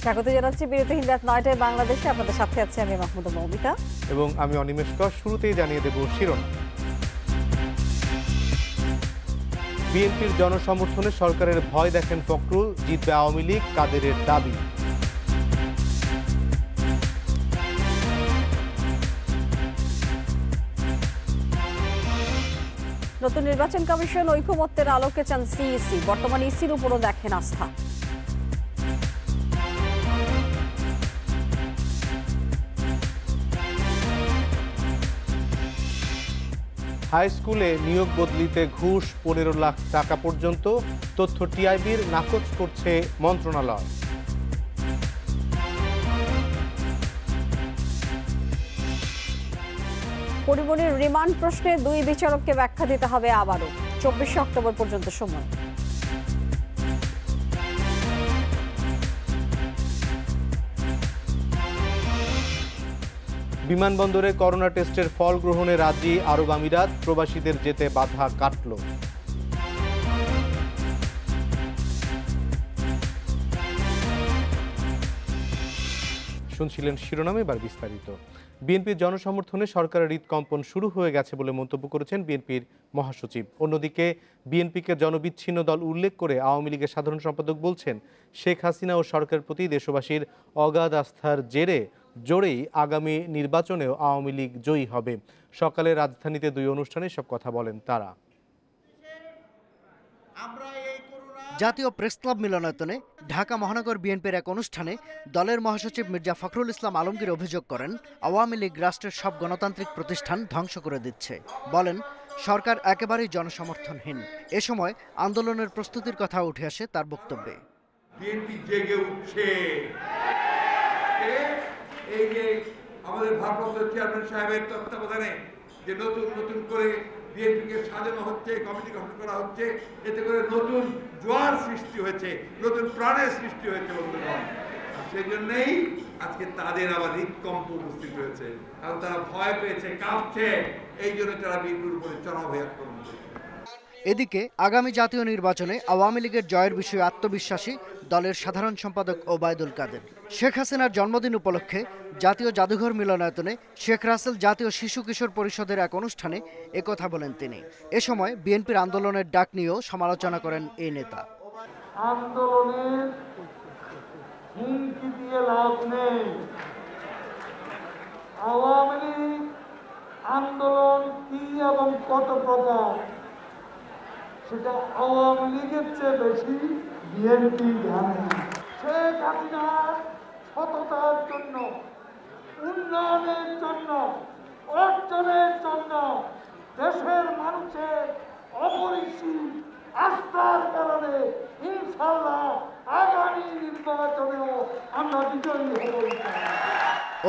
স্বাগত জানাচ্ছি বিরতিহীন রাত ৯টায় বাংলাদেশে। আপনাদের সাথে আছি আমি মাহমুদা মৌমিতা এবং আমি অনিমেষ কর। শুরুতেই জানিয়ে দেব শিরোনাম। বিএনপির জনসমর্থনে সরকারের ভয় দেখেন ফখরুল, জিতবে আওয়ামী লীগ, কাদেরের দাবি। নতুন নির্বাচন কমিশন ঐকমত্যের আলোকে চান সিইসি, বর্তমান ইসির উপরও দেখেন আস্থা। হাই স্কুলে নিয়োগ বদলিতে ঘুষ ১৫ লাখ টাকা পর্যন্ত, তথ্য টিআইবির নাকচ করছে মন্ত্রণালয়। পরিমণির রিমান্ড প্রশ্নে ২ বিচারককে ব্যাখ্যা দিতে হবে আবারও, ২৪শে অক্টোবর পর্যন্ত সময়। বিমানবন্দরে করোনা টেস্টের ফল গ্রহণে রাজি আরব আমিরাত, প্রবাসীদের যেতে বাধা কাটল। শুনছিলেন শিরোনামে, এবার বিস্তারিত। বিএনপির জনসমর্থনে সরকারের হৃদকম্পন শুরু হয়ে গেছে বলে মন্তব্য করেছেন বিএনপির মহাসচিব। অন্যদিকে বিএনপিকে জনবিচ্ছিন্ন দল উল্লেখ করে আওয়ামী লীগের সাধারণ সম্পাদক বলছেন, শেখ হাসিনা ও সরকারের প্রতি দেশবাসীর অগাধ আস্থার জোরেই আগামী নির্বাচনেও আওয়ামী লীগ জয়ী হবে। সকালে রাজধানীতে ২ অনুষ্ঠানে সব কথা বলেন তারা। জাতীয় প্রেস ক্লাব মিলনায়তনে ঢাকা মহানগর বিএনপির এক অনুষ্ঠানে দলের মহাসচিব মির্জা ফখরুল ইসলাম আলমগীর অভিযোগ করেন, আওয়ামী লীগ রাষ্ট্রের সব গণতান্ত্রিক প্রতিষ্ঠান ধ্বংস করে দিচ্ছে। বলেন, সরকার একেবারেই জনসমর্থনহীন। এ সময় আন্দোলনের প্রস্তুতির কথা উঠে আসে তার বক্তব্যে। বিএনপি জেগে উঠছে, এই যে আমাদের ভারপ্রাপ্ত চেয়ারম্যান সাহেবের তত্ত্বাবধানে যে নতুন করে বিএনপিকে সাজানো হচ্ছে, কমিটি গঠন করা হচ্ছে, এতে করে নতুন জোয়ার সৃষ্টি হয়েছে, নতুন প্রাণের সৃষ্টি হয়েছে বন্ধুগণ। সেই জন্যই আজকে তাদের আবার হৃদকম্প উপস্থিত হয়েছে, কারণ তারা ভয় পেয়েছে, কাঁপছে, এই জন্য তারা বিএনপির উপরে চড়াও হয়ে আক্রমণ করছে। এদিকে আগামী জাতীয় নির্বাচনে আওয়ামী লীগের জয়ের বিষয়ে আত্মবিশ্বাসী দলের সাধারণ সম্পাদক ওবায়দুল কাদের। শেখ হাসিনার জন্মদিন উপলক্ষে জাতীয় জাদুঘর মিলনায়তনে শেখ রাসেল জাতীয় শিশু কিশোর পরিষদের এক অনুষ্ঠানে একথা বলেন তিনি। এ সময় বিএনপির আন্দোলনের ডাক নিয়েও সমালোচনা করেন এই নেতা। আন্দোলনের হুমকি দিয়ে লাভ নেই। আওয়ামী লীগ আন্দোলন কি এবং কত প্রকার সেটা আওয়ামী লীগের চেয়ে বেশি বিএনপি জানে। শেখ হাসিনার সততার জন্য, উন্নয়নের জন্য, অর্জনের জন্য, দেশের মানুষের অপরিসীম আস্থার কারণে ইনশাআল্লাহ আগামী নির্বাচনেও আমরা বিজয়ী হব।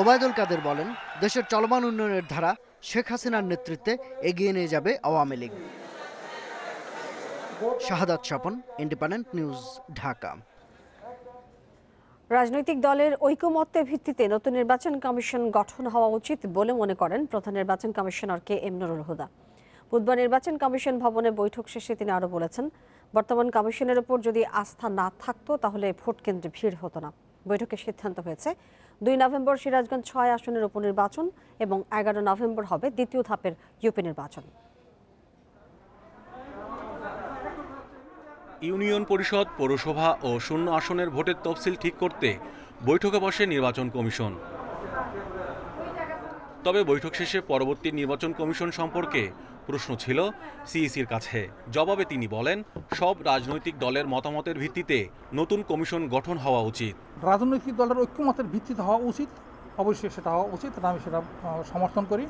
ওবায়দুল কাদের বলেন, দেশের চলমান উন্নয়নের ধারা শেখ হাসিনার নেতৃত্বে এগিয়ে নিয়ে যাবে আওয়ামী লীগ। শাহাদাত স্বপন, ইন্ডিপেন্ডেন্ট নিউজ, ঢাকা। রাজনৈতিক দলের ঐকমত্যের ভিত্তিতে নতুন নির্বাচন কমিশন গঠন হওয়া উচিত বলে মনে করেন প্রধান নির্বাচন commissioner K M Nurul Huda. বুধবার নির্বাচন কমিশন ভবনে বৈঠক শেষে তিনি আরও বলেছেন, বর্তমান কমিশনের উপর যদি আস্থা না থাকতো তাহলে ভোট কেন্দ্রে ভিড় হতো না। বৈঠকে সিদ্ধান্ত হয়েছে ২ নভেম্বর সিরাজগঞ্জ ৬ আসনের উপনির্বাচন এবং ১১ নভেম্বর হবে দ্বিতীয় ধাপের ইউপি নির্বাচন। ইউনিয়ন পরিষদ, পৌরসভা ও শূন্য আসনের ভোটের তফসিল ঠিক করতে বৈঠকে বসে নির্বাচন কমিশন। তবে বৈঠক শেষে পরবর্তী নির্বাচন কমিশন সম্পর্কে প্রশ্ন ছিল সিইসির কাছে। জবাবে তিনি বলেন, সব রাজনৈতিক দলের মতামতের ভিত্তিতে নতুন কমিশন গঠন হওয়া উচিত। রাজনৈতিক দলের ঐক্যমতের ভিত্তিতে হওয়া উচিত, অবশ্যই সেটা হওয়া উচিত। আমি সেটা সমর্থন করি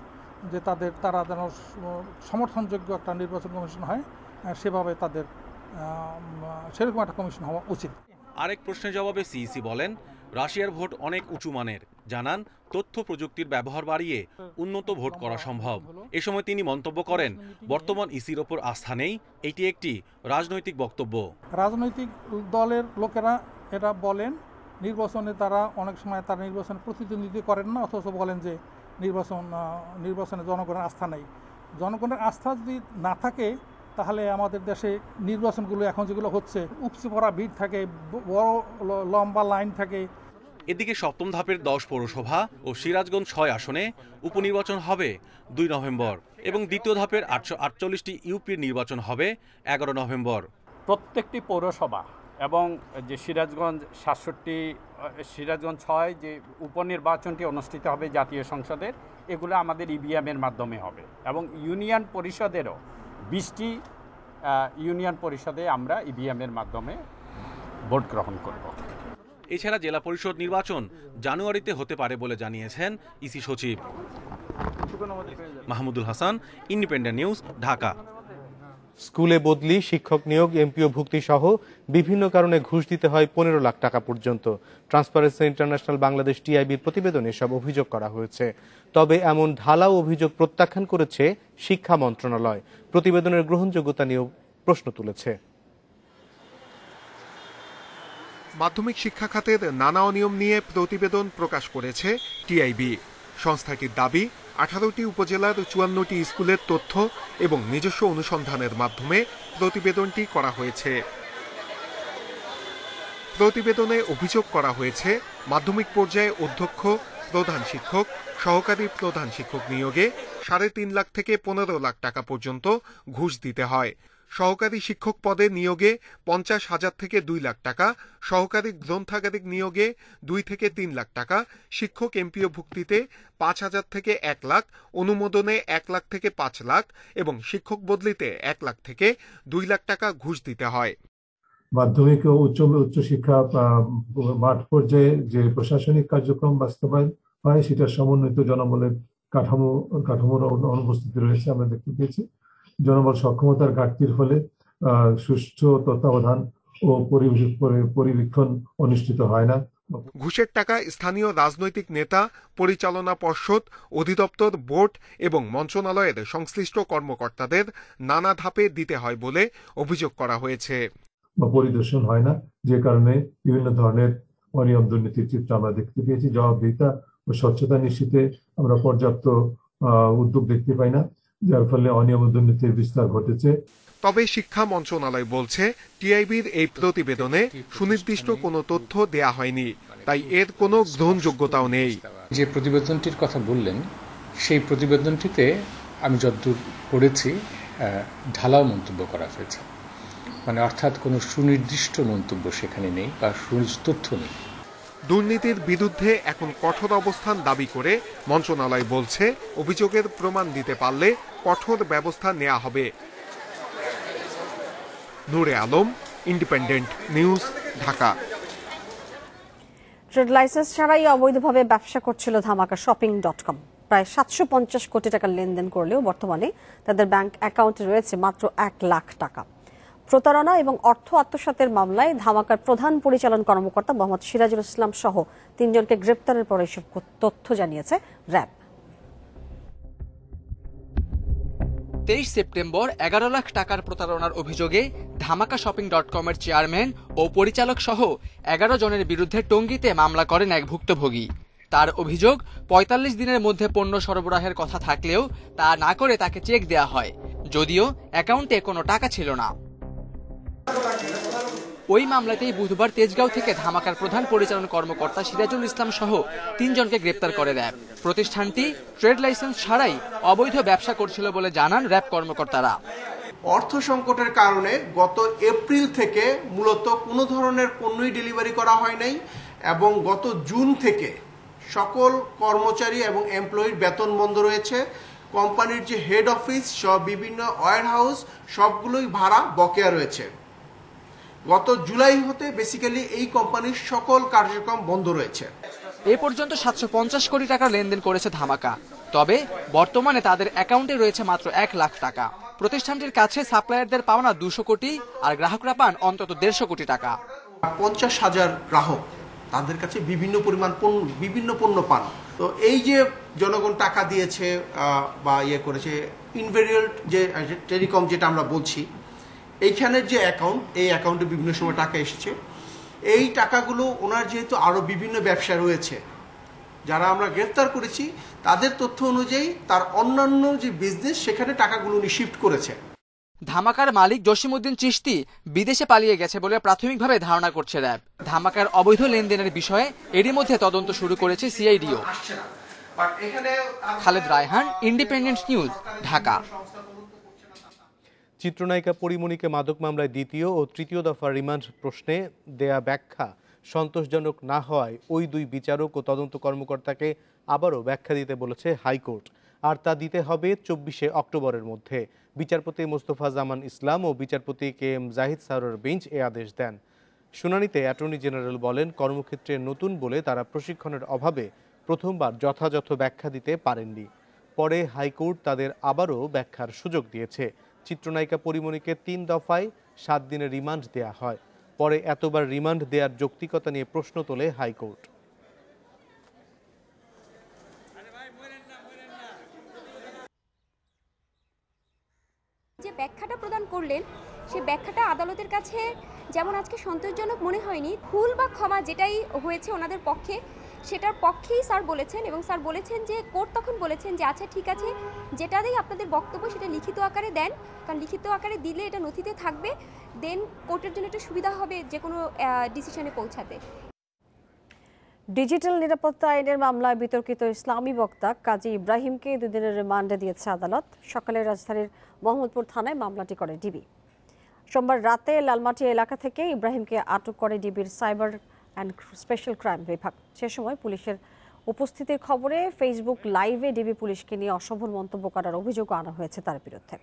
যে তারা যেন সমর্থনযোগ্য একটা নির্বাচন কমিশন হয়, সেভাবে তাদের সেরকম একটা কমিশন হওয়া উচিত। আরেক প্রশ্নের জবাবে সিইসি বলেন, রাশিয়ার ভোট অনেক উঁচু মানের। জানান, তথ্য প্রযুক্তির ব্যবহার বাড়িয়ে উন্নত ভোট করা সম্ভব। এ সময় তিনি মন্তব্য করেন, বর্তমান ইসির ওপর আস্থা নেই, এটি একটি রাজনৈতিক বক্তব্য। রাজনৈতিক দলের লোকেরা এটা বলেন, নির্বাচনে তারা অনেক সময় তারা নির্বাচনে প্রতিদ্বন্দ্বিতা করেন না, অথচ বলেন যে নির্বাচনে জনগণের আস্থা নেই। জনগণের আস্থা যদি না থাকে তাহলে আমাদের দেশে নির্বাচনগুলো এখন যেগুলো হচ্ছে উপচে পড়া ভিড় থাকে, বড় লম্বা লাইন থাকে। এদিকে সপ্তম ধাপের 10 পৌরসভা ও সিরাজগঞ্জ 6 আসনে উপনির্বাচন হবে 2 নভেম্বর এবং দ্বিতীয় ধাপের 848টি ইউপির নির্বাচন হবে 11 নভেম্বর। প্রত্যেকটি পৌরসভা এবং যে সিরাজগঞ্জ 6 যে উপনির্বাচনটি অনুষ্ঠিত হবে জাতীয় সংসদের, এগুলো আমাদের ইভিএমের মাধ্যমে হবে এবং ইউনিয়ন পরিষদেরও 20টি ইউনিয়ন পরিষদে আমরা ইভিএমের মাধ্যমে ভোট গ্রহণ করব। এছাড়া জেলা পরিষদ নির্বাচন জানুয়ারিতে হতে পারে বলে জানিয়েছেন ইসি সচিব। Mahmudul Hasan, independent news, Dhaka. স্কুলে বদলি, শিক্ষক নিয়োগ, এমপিও ভুক্তি সহ বিভিন্ন কারণে ঘুষ দিতে হয় 15 লাখ টাকা পর্যন্ত। ট্রান্সপারেন্সি ইন্টারন্যাশনাল বাংলাদেশ টিআইবির প্রতিবেদনে সব অভিযোগ করা হয়েছে। তবে এমন ঢালাও অভিযোগ প্রত্যাখ্যান করেছে শিক্ষা মন্ত্রণালয়। প্রতিবেদনের গ্রহণযোগ্যতা নিয়েও প্রশ্ন তুলেছে। মাধ্যমিক শিক্ষা খাতের নানা অনিয়ম নিয়ে প্রতিবেদন প্রকাশ করেছে টিআইবি। সংস্থাটির দাবি, 18টি উপজেলার 54টি স্কুলের তথ্য এবং নিজস্ব অনুসন্ধানের মাধ্যমে প্রতিবেদনটি করা হয়েছে। প্রতিবেদনে অভিযোগ করা হয়েছে, মাধ্যমিক পর্যায়ে অধ্যক্ষ, প্রধান শিক্ষক, সহকারী প্রধান শিক্ষক নিয়োগে 3.5 লাখ থেকে 15 লাখ টাকা পর্যন্ত ঘুষ দিতে হয়। সহকারী শিক্ষক পদে নিয়োগে 50,000 থেকে 2 লাখ টাকা, সহকারী গ্রন্থাগারিক নিয়োগে 2 থেকে 3 লাখ টাকা, শিক্ষক এমপিও ভুক্তিতে 5,000 থেকে 1 লাখ, অনুমোদনে 1 লাখ থেকে 5 লাখ এবং শিক্ষক বদলিতে 1 লাখ থেকে 2 লাখ টাকা ঘুষ দিতে হয়। মাধ্যমিক ও উচ্চ শিক্ষা মাঠ পর্যায়ে যে প্রশাসনিক কার্যক্রম বাস্তবায়ন হয়, সেটা সমন্বিত জনবলের কাঠামোর অনুপস্থিতি রয়েছে আমরা দেখতে পেয়েছি। জনবল সক্ষমতার ঘাটতির ফলে সুষ্ঠু তত্ত্বাবধান ও পরিবীক্ষণ অনুষ্ঠিত হয় না। ঘুষের টাকা স্থানীয় রাজনৈতিক নেতা, পরিচালনা পর্ষদ, অধিদপ্তর, বোর্ড এবং মন্ত্রণালয়ের সংশ্লিষ্ট কর্মকর্তাদের নানা ধাপে দিতে হয় বলে অভিযোগ করা হয়েছে। পরিদর্শন হয় না, যে কারণে বিভিন্ন ধরনের অনিয়ম দুর্নীতির চিত্র আমরা দেখতে পেয়েছি। জবাবদিহিতা ও স্বচ্ছতা নিশ্চিতে আমরা পর্যাপ্ত উদ্যোগ দেখতে পাই না, যার ফলে অনিয়ম দুর্নীতির বিস্তার ঘটেছে। তবে শিক্ষা মন্ত্রণালয় বলছে, টিআইবির এই প্রতিবেদনে সুনির্দিষ্ট কোনো তথ্য দেয়া হয়নি, তাই এর কোনো গ্রহণযোগ্যতাও নেই। যে প্রতিবেদনটির কথা বললেন, সেই প্রতিবেদনটিতে আমি যতদূর পড়েছি ঢালাও মন্তব্য করা হয়েছে, মানে অর্থাৎ কোনো সুনির্দিষ্ট মন্তব্য সেখানে নেই বা সুনির্দিষ্ট তথ্য নেই। দুর্নীতির বিরুদ্ধে এখন কঠোর অবস্থান দাবি করে মন্ত্রণালয় বলছে, অভিযোগের প্রমাণ দিতে পারলে কঠোর ব্যবস্থা নেওয়া হবে। Nure Alam, independent news, Dhaka. Trade licence ছাড়াই অবৈধভাবে ব্যবসা করছিল ধামাকা শপিং.com। প্রায় 750 কোটি টাকার লেনদেন করলেও বর্তমানে তাদের ব্যাংক অ্যাকাউন্টে রয়েছে মাত্র 1 লাখ টাকা। প্রতারণা এবং অর্থ আত্মসাতের মামলায় ধামাকার প্রধান পরিচালন কর্মকর্তা মোহাম্মদ সিরাজুল ইসলাম সহ 3 জনকে গ্রেপ্তারের পর এসব তথ্য জানিয়েছে র্যাব। 23 সেপ্টেম্বর 11 লাখ টাকার প্রতারণার অভিযোগে ধামাকা শপিং.com এর চেয়ারম্যান ও পরিচালক সহ 11 জনের বিরুদ্ধে টঙ্গীতে মামলা করেন এক ভুক্তভোগী। তার অভিযোগ, 45 দিনের মধ্যে পণ্য সরবরাহের কথা থাকলেও তা না করে তাকে চেক দেয়া হয়, যদিও অ্যাকাউন্টে কোনো টাকা ছিল না। ওই মামলাতেই বুধবার তেজগাঁও থেকে ধামাকার প্রধান পরিচালন কর্মকর্তা সিরাজুল ইসলাম সহ 3 জনকে গ্রেপ্তার করে র্যাব। প্রতিষ্ঠানটি ট্রেড লাইসেন্স ছাড়াই অবৈধ ব্যবসা করছিল বলে জানান র্যাব কর্মকর্তারা। অর্থ সংকটের কারণে গত এপ্রিল থেকে মূলত কোনো ধরনের পণ্যই ডেলিভারি করা হয় নাই এবং গত জুন থেকে সকল কর্মচারী এবং এমপ্লয়ির বেতন বন্ধ রয়েছে। কোম্পানির যে হেড অফিস সব বিভিন্ন ওয়্যার হাউস সবগুলোই ভাড়া বকেয়া রয়েছে। গত জুলাই হতে বেসিক্যালি এই কোম্পানির সকল কার্যক্রম বন্ধ রয়েছে। এ পর্যন্ত 750 কোটি টাকার লেনদেন করেছে ধামাকা, তবে বর্তমানে তাদের অ্যাকাউন্টে রয়েছে মাত্র 1 লাখ টাকা। প্রতিষ্ঠানটির কাছে সাপ্লায়ারদের পাওনা 200 কোটি আর গ্রাহকরা পান অন্তত 150 কোটি টাকা। 50,000 গ্রাহক তাদের কাছে বিভিন্ন পণ্য পান। তো এই যে জনগণ টাকা দিয়েছে বা ইয়ে করেছে, ইনভেরিয়েন্ট যে টেলিকম যেটা আমরা বলছি, এইখানের যে অ্যাকাউন্ট, এই অ্যাকাউন্টে বিভিন্ন সময় টাকা এসেছে। এই টাকাগুলো ওনার যেহেতু আরও বিভিন্ন ব্যবসা রয়েছে, যারা আমরা গ্রেফতার করেছি তাদের তথ্য অনুযায়ী তার অন্যান্য যে বিজনেস, সেখানে টাকাগুলো উনি শিফট করেছে। ধামাকার মালিক জসিমউদ্দিন চিশতি বিদেশে পালিয়ে গেছে বলে প্রাথমিকভাবে ধারণা করছে র্যাব। ধামাকার অবৈধ লেনদেনের বিষয়ে এরই মধ্যে তদন্ত শুরু করেছে সিআইডিও। Khaled Raihan, independent news, Dhaka. চিত্রনায়িকা পরিমণিকে মাদক মামলায় দ্বিতীয় ও তৃতীয় দফার রিমান্ড প্রশ্নে দেয়া ব্যাখ্যা সন্তোষজনক না হওয়ায় ওই দুই বিচারক ও তদন্ত কর্মকর্তাকে আবারও ব্যাখ্যা দিতে বলেছে হাইকোর্ট, আর তা দিতে হবে 24শে অক্টোবরের মধ্যে। বিচারপতি মোস্তফা জামান ইসলাম ও বিচারপতি KM জাহিদ সারোয়ার বেঞ্চ এ আদেশ দেন। শুনানিতে অ্যাটর্নি জেনারেল বলেন, কর্মক্ষেত্রে নতুন বলে তারা প্রশিক্ষণের অভাবে প্রথমবার যথাযথ ব্যাখ্যা দিতে পারেননি। পরে হাইকোর্ট তাদের আবারও ব্যাখ্যার সুযোগ দিয়েছে। চিত্রনায়িকা পরিমণিকে 3 দফায় 7 দিনের রিমান্ড দেয়া হয়। পরে এতবার রিমান্ড দেওয়ার যৌক্তিকতা নিয়ে প্রশ্ন তোলে হাইকোর্ট। যে ব্যাখ্যাটা প্রদান করলেন সেই ব্যাখ্যাটা আদালতের কাছে যেমন আজকে সন্তোষজনক মনে হয়নি। ভুল বা ক্ষমা যেটাই হয়েছে ওনাদের পক্ষে সেটার পক্ষেই স্যার বলেছেন, এবং স্যার বলেছেন যে কোর্ট তখন বলেছেন যে আচ্ছা ঠিক আছে, যেটাতেই আপনাদের বক্তব্য সেটা লিখিত আকারে দেন, কারণ লিখিত আকারে দিলে এটা নথিতে থাকবে, দেন কোর্টের জন্য একটা সুবিধা হবে যে কোনো ডিসিশনে পৌঁছাতে। ডিজিটাল নিরাপত্তা আইনের মামলায় বিতর্কিত ইসলামী বক্তা কাজী ইব্রাহিমকে 2 দিনের রিমান্ডে দিয়েছে আদালত। সকালে রাজধানীর মোহাম্মদপুর থানায় মামলাটি করে ডিবি। সোমবার রাতে লালমাটি এলাকা থেকে ইব্রাহিমকে আটক করে ডিবির সাইবার অ্যান্ড স্পেশাল ক্রাইম বিভাগ। সে সময় পুলিশের উপস্থিতির খবরে ফেসবুক লাইভে ডিবি পুলিশকে নিয়ে অশোভন মন্তব্য করার অভিযোগ আনা হয়েছে তার বিরুদ্ধে।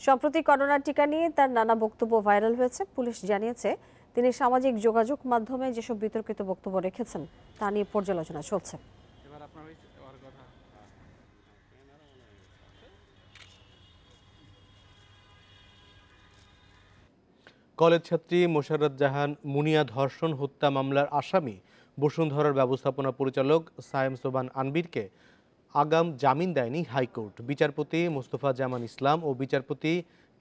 সম্প্রতি করোনার টিকা নিয়ে তার নানা বক্তব্য ভাইরাল হয়েছে। পুলিশ জানিয়েছে তিনি সামাজিক যোগাযোগ মাধ্যমে যেসব বিতর্কিত বক্তব্য রেখেছেন তা নিয়ে পর্যালোচনা চলছে। কলেজ ছাত্রী মোশাররত জাহান মুনিয়া ধর্ষণ হত্যা মামলার আসামি বসুন্ধরার ব্যবস্থাপনা পরিচালক সায়েম সোবান আনবিরকে আগাম জামিন দেয়নি হাইকোর্ট। বিচারপতি মোস্তফা জামান ইসলাম ও বিচারপতি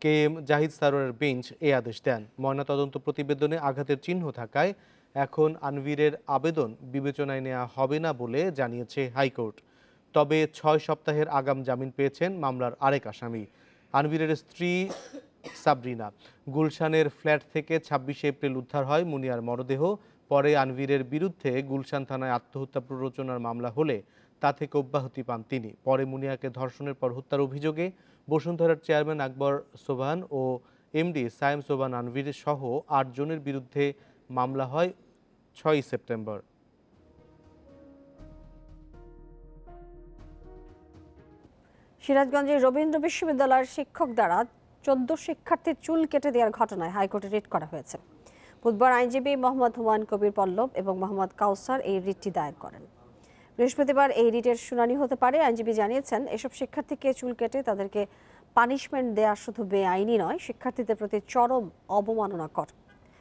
KM জাহিদ সারোয়ারের বেঞ্চ এ আদেশ দেন। ময়নাতদন্ত প্রতিবেদনে আঘাতের চিহ্ন থাকায় এখন আনবিরের আবেদন বিবেচনায় নেওয়া হবে না বলে জানিয়েছে হাইকোর্ট। তবে 6 সপ্তাহের আগাম জামিন পেয়েছেন মামলার আরেক আসামি আনবিরের স্ত্রী সাবরিনা। গুলশানের ফ্ল্যাট থেকে 26শে এপ্রিল উদ্ধার হয় মুনিয়ার মরদেহ। পরে আনবিরের বিরুদ্ধে গুলশান থানায় আত্মহত্যা প্ররোচনার মামলা হলে তা থেকে অব্যাহতি পান তিনি। পরে মুনিয়াকে ধর্ষণের পর হত্যার অভিযোগে বসুন্ধরার চেয়ারম্যান আকবর সোবহান ও MD সায়েম সোবহান আনবির সহ 8 জনের বিরুদ্ধে মামলা হয় 6 সেপ্টেম্বর। সিরাজগঞ্জের রবীন্দ্র বিশ্ববিদ্যালয়ের শিক্ষক দ্বারা 14 শিক্ষার্থীর চুল কেটে দেওয়ার ঘটনায় হাইকোর্টে রিট করা হয়েছে। বুধবার আইনজীবী মোহাম্মদ হুমায়ুন কবির পল্লব এবং মোহাম্মদ কাউসার এই রিটটি দায়ের করেন। বৃহস্পতিবার এই রিটের শুনানি হতে পারে। আইনজীবী জানিয়েছেন, এসব শিক্ষার্থীকে চুল কেটে তাদেরকে পানিশমেন্ট দেওয়া শুধু বেআইনি নয়, শিক্ষার্থীদের প্রতি চরম অবমাননাকর।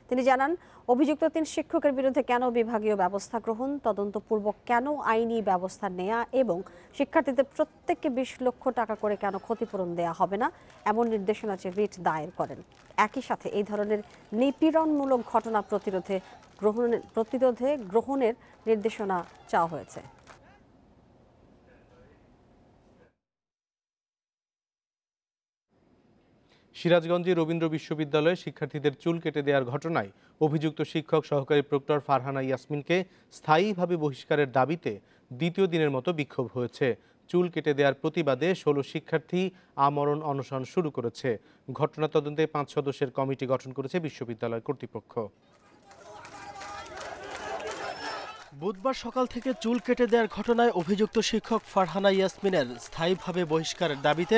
তিনি জানান, অভিযুক্ত 3 শিক্ষকের বিরুদ্ধে কেন বিভাগীয় ব্যবস্থা গ্রহণ, তদন্তপূর্বক কেন আইনি ব্যবস্থা নেওয়া এবং শিক্ষার্থীদের প্রত্যেককে 20 লক্ষ টাকা করে কেন ক্ষতিপূরণ দেওয়া হবে না, এমন নির্দেশনা চেয়ে রিট দায়ের করেন। একই সাথে এই ধরনের নিপীড়নমূলক ঘটনা প্রতিরোধে গ্রহণের নির্দেশনা চাওয়া হয়েছে। সিরাজগঞ্জে রবীন্দ্র বিশ্ববিদ্যালয়ে শিক্ষার্থীদের চুল কেটে দেওয়ার ঘটনায় অভিযুক্ত শিক্ষক সহকারী প্রক্টর ফারহানা ইয়াসমিনকে স্থায়ীভাবে বহিষ্কারের দাবিতে দ্বিতীয় দিনের মতো বিক্ষোভ হয়েছে। চুল কেটে দেওয়ার প্রতিবাদে 16 শিক্ষার্থী আমরণ অনশন শুরু করেছে। ঘটনা তদন্তে 5 সদস্যের কমিটি গঠন করেছে বিশ্ববিদ্যালয় কর্তৃপক্ষ। বুধবার সকাল থেকে চুল কেটে দেওয়ার ঘটনায় অভিযুক্ত শিক্ষক ফারহানা ইয়াসমিনের স্থায়ীভাবে বহিষ্কারের দাবিতে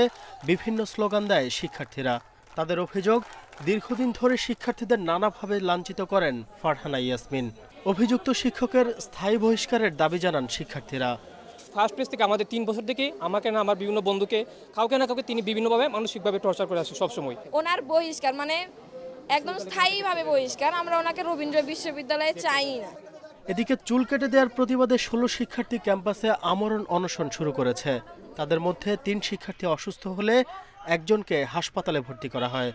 বিভিন্ন স্লোগান দেয় শিক্ষার্থীরা। তাদের অভিযোগ, দীর্ঘদিন ধরে শিক্ষার্থীদের নানাভাবে লাঞ্ছিত করেন ফারহানা ইয়াসমিন। অভিযুক্ত শিক্ষকের স্থায়ী বহিষ্কারের দাবি জানান শিক্ষার্থীরা। ফার্স্ট পেজ থেকে আমাদের 3 বছর থেকে আমাকে না আমার বিভিন্ন বন্ধুকে কাউকে না কাউকে তিনি বিভিন্নভাবে মানসিকভাবে টর্চার করে আসে সবসময়। ওনার বহিষ্কার মানে একদম স্থায়ীভাবে বহিষ্কার, আমরা ওনাকে রবীন্দ্র বিশ্ববিদ্যালয়ে চাই না। এদিকে চুল কেটে দেওয়ার প্রতিবাদে 16 শিক্ষার্থী ক্যাম্পাসে আমরণ অনশন শুরু করেছে। তাদের মধ্যে 3 শিক্ষার্থী অসুস্থ হলে একজনকে হাসপাতালে ভর্তি করা হয়।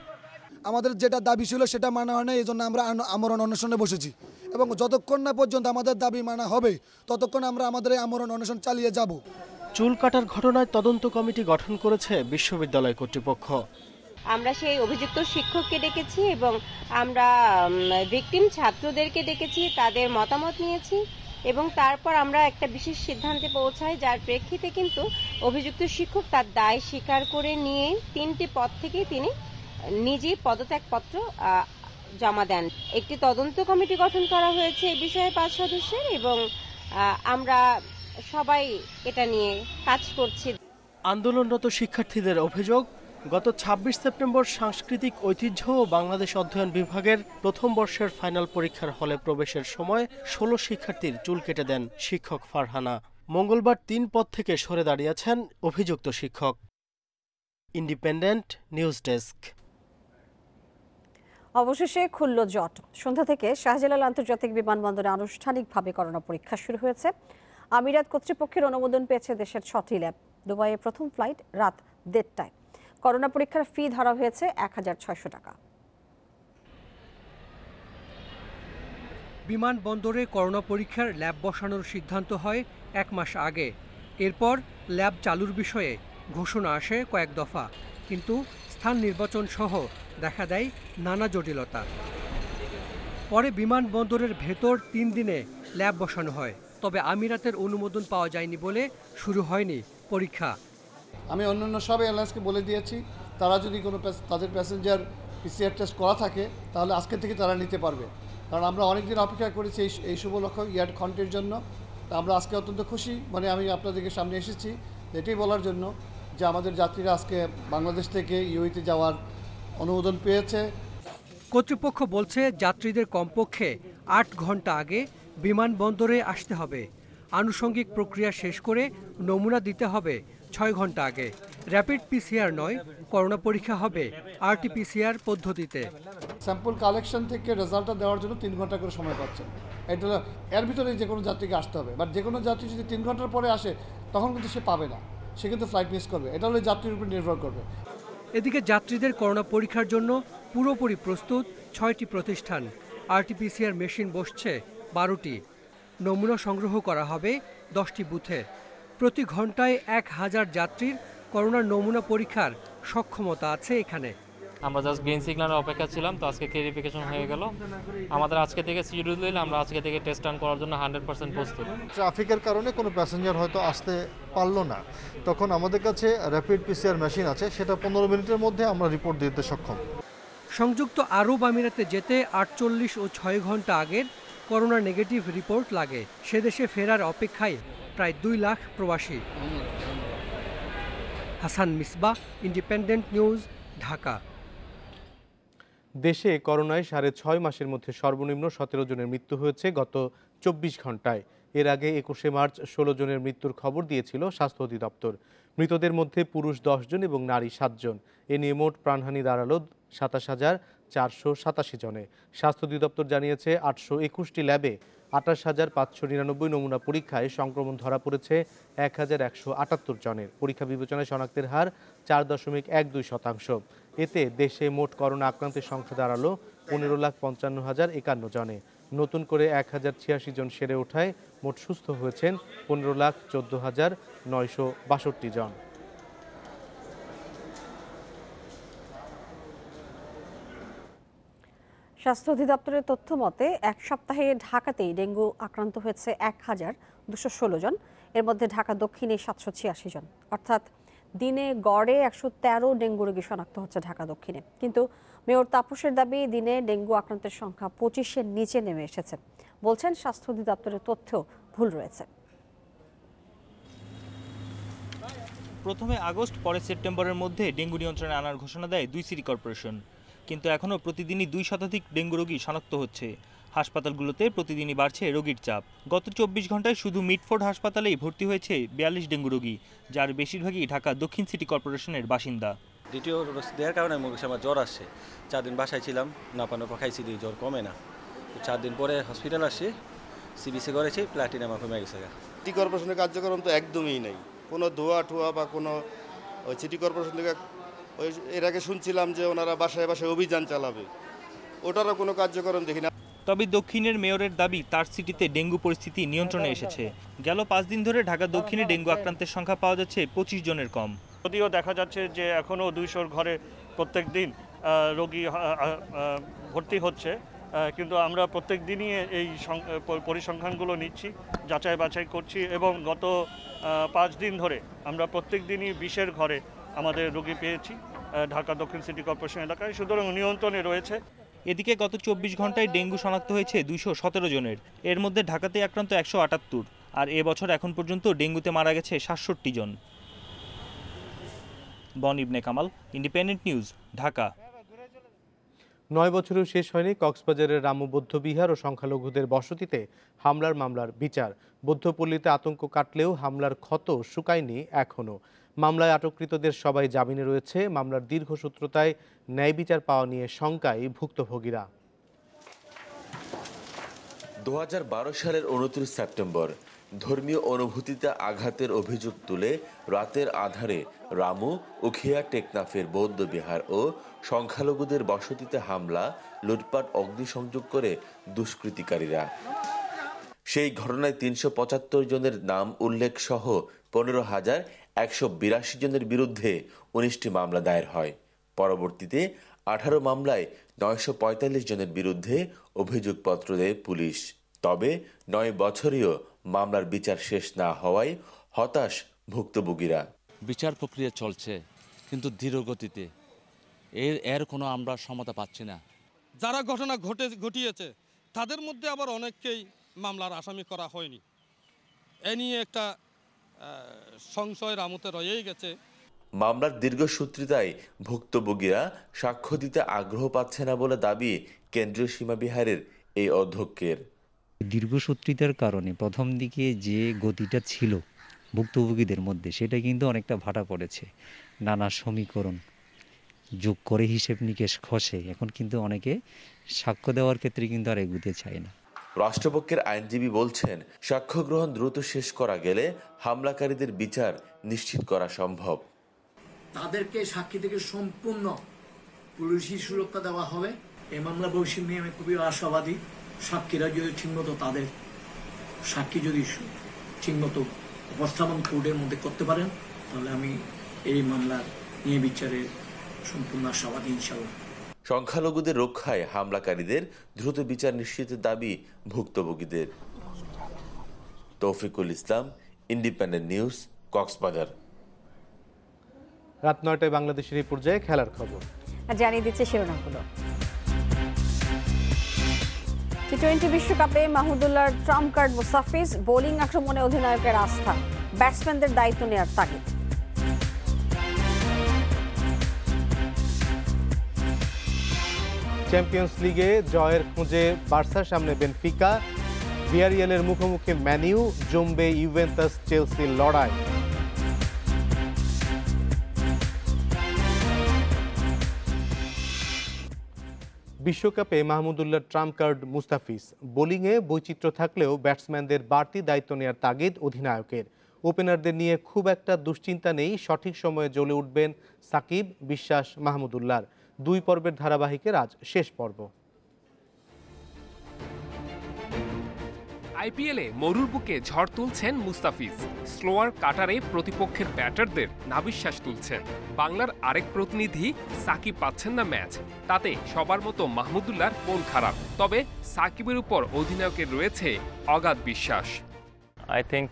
আমাদের যেটা দাবি ছিল সেটা মানা হয় না, এই জন্য আমরা আমরণ অনশনে বসেছি এবং যতক্ষণ না পর্যন্ত আমাদের দাবি মানা হবে ততক্ষণ আমরা আমাদের এই আমরণ অনশন চালিয়ে যাব। চুল কাটার ঘটনায় তদন্ত কমিটি গঠন করেছে বিশ্ববিদ্যালয় কর্তৃপক্ষ। আমরা সেই অভিযুক্ত শিক্ষককে ডেকেছি এবং আমরা ভিকটিম ছাত্রদেরকে ডেকেছি, তাদের মতামত নিয়েছি এবং তারপর আমরা একটা বিশেষ সিদ্ধান্তে পৌঁছাই, যার প্রেক্ষিতে কিন্তু অভিযুক্ত শিক্ষক তার দায় স্বীকার করে নিয়ে 3টি পদ থেকে তিনি নিজেই পদত্যাগপত্র জমা দেন। একটি তদন্ত কমিটি গঠন করা হয়েছে এই বিষয়ে 5 সদস্যের এবং আমরা সবাই এটা নিয়ে কাজ করছি। আন্দোলনরত শিক্ষার্থীদের অভিযোগ, গত 26 সেপ্টেম্বর সাংস্কৃতিক ঐতিহ্য ও বাংলাদেশ অধ্যয়ন বিভাগের প্রথম বর্ষের ফাইনাল পরীক্ষার হলে প্রবেশের সময় 16 শিক্ষার্থীর চুল কেটে দেন শিক্ষক ফারহানা। মঙ্গলবার 3 পদ থেকে সরে দাঁড়িয়েছেন অভিযুক্ত শিক্ষক। Independent news desk. অবশেষে খুলল জট। সন্ধ্যা থেকে শাহজালাল আন্তর্জাতিক বিমানবন্দরে আনুষ্ঠানিকভাবে করোনা পরীক্ষা শুরু হয়েছে। আমিরাত কর্তৃপক্ষের অনুমোদন পেয়েছে দেশের 6টি ল্যাব। দুবাইয়ে প্রথম ফ্লাইট রাত 1:30টায়। করোনা পরীক্ষার ফি ধরা হয়েছে 1600 টাকা। বিমানবন্দরে করোনা পরীক্ষার ল্যাব বসানোর সিদ্ধান্ত হয় 1 মাস আগে। এরপর ল্যাব চালুর বিষয়ে ঘোষণা আসে কয়েক দফা, কিন্তু স্থান নির্বাচন সহ দেখা দেয় নানা জটিলতা। পরে বিমানবন্দরের ভেতর 3 দিনে ল্যাব বসানো হয়, তবে আমিরাতের অনুমোদন পাওয়া যায়নি বলে শুরু হয়নি পরীক্ষা। আমি অন্যান্য সব এয়ারলাইন্সকে বলে দিয়েছি, তারা যদি কোনো তাদের প্যাসেঞ্জার পিসিআর টেস্ট করা থাকে তাহলে আজকে থেকে তারা নিতে পারবে, কারণ আমরা অনেক দিন অপেক্ষা করেছি এই শুভ লক্ষ্য ইয়ার কন্টের জন্য। আমরা আজকে অত্যন্ত খুশি, মানে আমি আপনাদেরকে সামনে এসেছি এটাই বলার জন্য যে আমাদের যাত্রীরা আজকে বাংলাদেশ থেকে ইউএইতে যাওয়ার অনুমোদন পেয়েছে। কর্তৃপক্ষ বলছে যাত্রীদের কমপক্ষে 8 ঘন্টা আগে বিমানবন্দরে আসতে হবে। আনুষঙ্গিক প্রক্রিয়া শেষ করে নমুনা দিতে হবে 6 ঘন্টা আগে। র্যাপিড পিসিআর নয়, করোনা পরীক্ষা হবে আরটিপিসিআর পদ্ধতিতে। স্যাম্পল কালেকশন থেকে রেজাল্টটা দেওয়ার জন্য 3 ঘন্টা করে সময় পাচ্ছেন। এটা এর ভিতরে যে কোনো যাত্রীকে আসতে হবে, বাট যে কোনো যাত্রী যদি 3 ঘন্টার পরে আসে তখন কিন্তু সে পাবে না, সে কিন্তু ফ্লাইট মিস করবে। এটা হলো যাত্রীর উপর নির্ভর করবে। এদিকে যাত্রীদের করোনা পরীক্ষার জন্য পুরোপুরি প্রস্তুত 6টি প্রতিষ্ঠান। আরটিপিসিআর মেশিন বসছে 12টি। নমুনা সংগ্রহ করা হবে 10টি বুথে। প্রতি ঘন্টায় 1000 যাত্রীর করোনার নমুনা পরীক্ষার সক্ষমতা আছে এখানে। আমরা জাস্ট গ্রিন সিগন্যালের অপেক্ষা ছিলাম, তো আজকে ক্লিয়ারিফিকেশন হয়ে গেল। আমাদের আজকে থেকে শিডিউল দিলে আমরা আজকে থেকে টেস্ট রান করার জন্য 100% প্রস্তুত। ট্রাফিকের কারণে কোনো প্যাসেঞ্জার হয়তো আসতে পারলো না, তখন আমাদের কাছে র্যাপিড পিসিআর মেশিন আছে, সেটা 15 মিনিটের মধ্যে আমরা রিপোর্ট দিতে সক্ষম। সংযুক্ত আরব আমিরাতে যেতে 48 ও 6 ঘন্টা আগের করোনা নেগেটিভ রিপোর্ট লাগে। সে দেশে ফেরার অপেক্ষায় প্রায় 2 লাখ প্রবাসী। Hasan Misbah, independent news, Dhaka. দেশে করোনায় 6.5 মাসের মধ্যে সর্বনিম্ন 17 জনের মৃত্যু হয়েছে গত 24 ঘন্টায়। এর আগে 21শে মার্চ 16 জনের মৃত্যুর খবর দিয়েছিল স্বাস্থ্য অধিদপ্তর। মৃতদের মধ্যে পুরুষ 10 জন এবং নারী 7 জন। এ নিয়ে মোট প্রাণহানি দাঁড়ালো 27,487 জনে। স্বাস্থ্য অধিদপ্তর জানিয়েছে 821টি ল্যাবে 28,599 নমুনা পরীক্ষায় সংক্রমণ ধরা পড়েছে 1,178 জনের। পরীক্ষা বিবেচনায় শনাক্তের হার 4.12%। এতে দেশে মোট করোনা আক্রান্তের সংখ্যা দাঁড়ালো 15,55,051 জনে। নতুন করে 1,086 জন সেরে ওঠায় মোট সুস্থ হয়েছেন 15,14,962 জন। স্বাস্থ্য অধিদপ্তরের তথ্য মতে 1 সপ্তাহে ঢাকাতেই ডেঙ্গু আক্রান্ত হয়েছে 1,216 জন। এর মধ্যে ঢাকা দক্ষিণে 786 জন, অর্থাৎ দিনে গড়ে 113 ডেঙ্গু রোগী শনাক্ত হচ্ছে ঢাকা দক্ষিণে। কিন্তু মেয়র তাপসের দাবি, দিনে ডেঙ্গু আক্রান্তের সংখ্যা 25-এর নিচে নেমে এসেছে। বলছেন স্বাস্থ্য অধিদপ্তরের তথ্য ভুল রয়েছে। প্রথমে আগস্ট, পরে সেপ্টেম্বরের মধ্যে ডেঙ্গু নিয়ন্ত্রণে আনার ঘোষণা দেয় 2 সিটি কর্পোরেশন। কিন্তু এখনও প্রতিদিনই 2 শতাধিক ডেঙ্গু রোগী শনাক্ত হচ্ছে। হাসপাতালগুলোতে প্রতিদিনই বাড়ছে রোগীর চাপ। গত 24 ঘন্টায় শুধু মিটফোর্ড হাসপাতালেই ভর্তি হয়েছে 42 ডেঙ্গু রোগী, যার বেশিরভাগই ঢাকা দক্ষিণ সিটি কর্পোরেশনের বাসিন্দা। দ্বিতীয় ডোজ দেওয়ার কারণে আমার জ্বর আসছে। 4 দিন বাসায় ছিলাম, নাপা খাইছি, দিয়ে জ্বর কমে না। 4 দিন পরে হসপিটাল আসছি, সিবিসি করেছি, প্লাটিনামা কমে গেছে। সিটি কর্পোরেশনের কার্যক্রম তো একদমই নেই, কোনো ধোয়া ঠোয়া বা কোনো সিটি কর্পোরেশন থেকে এর আগে শুনছিলাম যে ওনারা বাসায় বাসায় অভিযান চালাবে, ওটারও কোনো কার্যক্রম দেখি না। তবে দক্ষিণের মেয়রের দাবি, তার সিটিতে ডেঙ্গু পরিস্থিতি নিয়ন্ত্রণে এসেছে। গেল 5 দিন ধরে ঢাকা দক্ষিণে ডেঙ্গু আক্রান্তের সংখ্যা পাওয়া যাচ্ছে 25 জনের কম। যদিও দেখা যাচ্ছে যে এখনও 200-র ঘরে প্রত্যেক দিন রোগী ভর্তি হচ্ছে, কিন্তু আমরা প্রত্যেক দিনই এই পরিসংখ্যানগুলো নিচ্ছি, যাচাই বাছাই করছি এবং গত 5 দিন ধরে আমরা প্রত্যেক দিনই 20-এর ঘরে আমাদের রোগী পেয়েছি ঢাকা দক্ষিণ সিটি কর্পোরেশন এলাকায়, সুতরাং নিয়ন্ত্রণে রয়েছে। এদিকে গত 24 ঘন্টায় ডেঙ্গু শনাক্ত হয়েছে 217 জনের, এর মধ্যে ঢাকাতে আক্রান্ত 178, আর এবছর এখন পর্যন্ত ডেঙ্গুতে মারা গেছে 67 জন। বন ইবনে কামাল, ইন্ডিপেন্ডেন্ট নিউজ, ঢাকা। 9 বছরেও শেষ হয়নি কক্সবাজারের রামু বৌদ্ধবিহার ও সংখ্যালঘুদের বসতিতে হামলার মামলার বিচার। বৌদ্ধপল্লীতে আতঙ্ক কাটলেও হামলার ক্ষত শুকায়নি এখনও। মামলায় আটককৃতদের সবাই জামিনে রয়েছে। মামলার দীর্ঘসূত্রতায় ন্যায় বিচার পাওয়া নিয়ে শঙ্কায় ভুক্তভোগীরা। 2012 সালের 29 সেপ্টেম্বর ধর্মীয় অনুভূতিতে আঘাতের অভিযোগ তুলে রাতের আধারে রামু ও খেয়া টেকনাফের বৌদ্ধবিহার ও সংখ্যালঘুদের বসতিতে হামলা, লুটপাট, অগ্নিসংযোগ করে দুষ্কৃতিকারীরা। সেই ঘটনায় 375 জনের নাম উল্লেখ সহ 15,182 জনের বিরুদ্ধে 19টি মামলা দায়ের হয়। পরবর্তীতে 18 মামলায় 945 জনের বিরুদ্ধে অভিযোগপত্র দেয় পুলিশ। তবে 9 বছরেও মামলার বিচার শেষ না হওয়ায় হতাশ ভুক্তভোগীরা। বিচার প্রক্রিয়া চলছে কিন্তু ধীর গতিতে, এর কোনো আমরা সমতা পাচ্ছি না। যারা ঘটনা ঘটিয়েছে তাদের মধ্যে আবার অনেককেই মামলার আসামি করা হয়নি। এ নিয়ে একটা সংশয় রামুতে রয়েই গেছে। মামলার দীর্ঘসূত্রিতায় ভুক্তভোগীরা সাক্ষ্য দিতে আগ্রহ পাচ্ছে না বলে দাবি কেন্দ্রীয় সীমা বিহারের এই অধ্যক্ষের। দীর্ঘসূত্রিতার কারণে প্রথম দিকে যে গতিটা ছিল ভুক্তভোগীদের মধ্যে সেটা কিন্তু অনেকটা ভাটা পড়েছে। নানা সমীকরণ যোগ করে হিসেব নিকেশ খসে এখন কিন্তু অনেকে সাক্ষ্য দেওয়ার ক্ষেত্রে কিন্তু আর এগুতে চায় না। রাষ্ট্রপক্ষের আইনজীবী বলছেন, সাক্ষ্য গ্রহণ দ্রুত শেষ করা গেলে হামলাকারীদের বিচার নিশ্চিত করা সম্ভব। তাদেরকে সাক্ষী থেকে সম্পূর্ণ পুলিশি সুরক্ষা দেওয়া হবে। এই মামলা ভবিষ্যৎ নিয়ে আমি খুবই আশাবাদী। সাক্ষীরা যদি ঠিকমতো তাদের সাক্ষী যদি ঠিকমতো উপস্থাপন কোর্টের মধ্যে করতে পারেন তাহলে আমি এই মামলার নিয়ে বিচারে সম্পূর্ণ আশাবাদী ইনশাআল্লাহ। সংখ্যালঘুদের রক্ষায় হামলাকারীদের দ্রুত বিচার নিশ্চিতের দাবি ভুক্তভোগীদের। তৌফিকুল ইসলাম, ইন্ডিপেন্ডেন্ট নিউজ, কক্সবাজার। রাত 9টায় বাংলাদেশের এই পর্যায়ে খেলার খবর জানিয়ে দিচ্ছে শিরোনামগুলো। টি-20 বিশ্বকাপে মাহমুদুল্লাহর ট্রাম্প কার্ড মুস্তাফিজ, বোলিং আক্রমণে অধিনায়কের আস্থা, ব্যাটসম্যানদের দায়িত্ব নেওয়ার তাগিদ। চ্যাম্পিয়ন্স লিগে জয়ের খোঁজে বার্সার সামনে বেনফিকা, ভিয়ারিয়ালের মুখোমুখি ম্যানিউ, জমবে ইউভেন্টাস চেলসির লড়াই। বিশ্বকাপে মাহমুদুল্লাহ ট্রাম্প কার্ড মুস্তাফিজ, বোলিংয়ে বৈচিত্র্য থাকলেও ব্যাটসম্যানদের বাড়তি দায়িত্ব নেওয়ার তাগিদ অধিনায়কের। ওপেনারদের নিয়ে খুব একটা দুশ্চিন্তা নেই, সঠিক সময়ে জ্বলে উঠবেন সাকিব, বিশ্বাস মাহমুদুল্লাহর। 2 পর্বের ধারাবাহিকের আজ শেষ পর্ব। আইপিএলে মরুর বুকে ঝড় তুলছেন মুস্তাফিজ, স্লোয়ার কাটারে প্রতিপক্ষের ব্যাটারদের নাবিশ্বাস তুলছেন। বাংলার আরেক প্রতিনিধি সাকিব পাচ্ছেন না ম্যাচ, তাতে সবার মতো মাহমুদুল্লাহর মন খারাপ। তবে সাকিবের উপর অধিনায়কের রয়েছে অগাধ বিশ্বাস। I think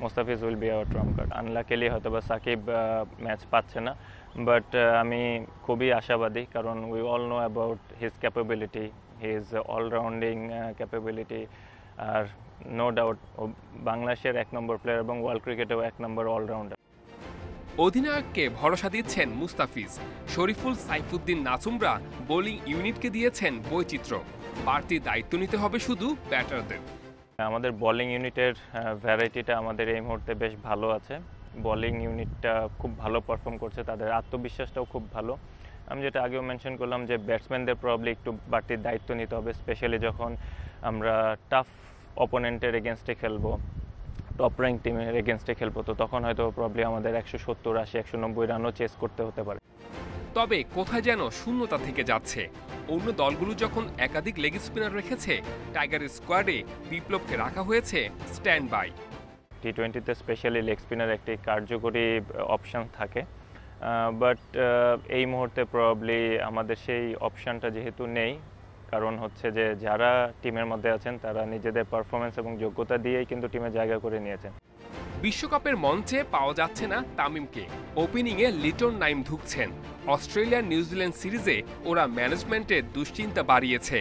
Mustafiz will be our trump card. Unluckily হয়তো বা সাকিব ম্যাচ পাচ্ছে না, বাট আমি খুবই আশাবাদী, কারণ we all know about his capability, his allrounding capability. আর নো ডাউট বাংলাদেশের 1 নম্বর প্লেয়ার এবং ওয়ার্ল্ড ক্রিকেটেও 1 নম্বর অলরাউন্ডার। অধিনায়ককে ভরসা দিচ্ছেন মুস্তাফিজ। শরীফুল, সাইফুদ্দিন, নাসুমরা বোলিং ইউনিটকে দিয়েছেন বৈচিত্র্য। বাড়তি দায়িত্ব নিতে হবে শুধু ব্যাটারদের। আমাদের বোলিং ইউনিটের ভ্যারাইটিটা আমাদের এই মুহূর্তে বেশ ভালো আছে। বোলিং ইউনিটটা খুব ভালো পারফর্ম করছে, তাদের আত্মবিশ্বাসটাও খুব ভালো। আমি যেটা আগেও মেনশন করলাম যে ব্যাটসম্যানদের প্রবলি একটু বাড়তি দায়িত্ব নিতে হবে, স্পেশালি যখন আমরা টাফ অপোনেন্টের এগেনস্টে খেলবো, টপ র্যাঙ্ক টিমের এগেনস্টে খেলবো, তো তখন হয়তো প্রবলি আমাদের 170, 80, 190 রানও চেস করতে হতে পারে। তবে কোথায় যেন শূন্যতা থেকে যাচ্ছে। অন্য দলগুলো যখন একাধিক লেগ স্পিনার রেখেছে, টাইগারের স্কোয়াডে বিপ্লবকে রাখা হয়েছে স্ট্যান্ড বাই। টি-20তে স্পেশালি লেগ স্পিনার একটি কার্যকরী অপশন থাকে। বাট এই মুহূর্তে প্রবাবলি আমাদের সেই অপশানটা যেহেতু নেই, কারণ হচ্ছে যে যারা টিমের মধ্যে আছেন তারা নিজেদের পারফরমেন্স এবং যোগ্যতা দিয়েই কিন্তু টিমে জায়গা করে নিয়েছেন। বিশ্বকাপের মঞ্চে পাওয়া যাচ্ছে না তামিমকে। ওপেনিংয়ে লিটন নাইম ঢুকছেন। অস্ট্রেলিয়া নিউজিল্যান্ড সিরিজে ওরা ম্যানেজমেন্টের দুশ্চিন্তা বাড়িয়েছে।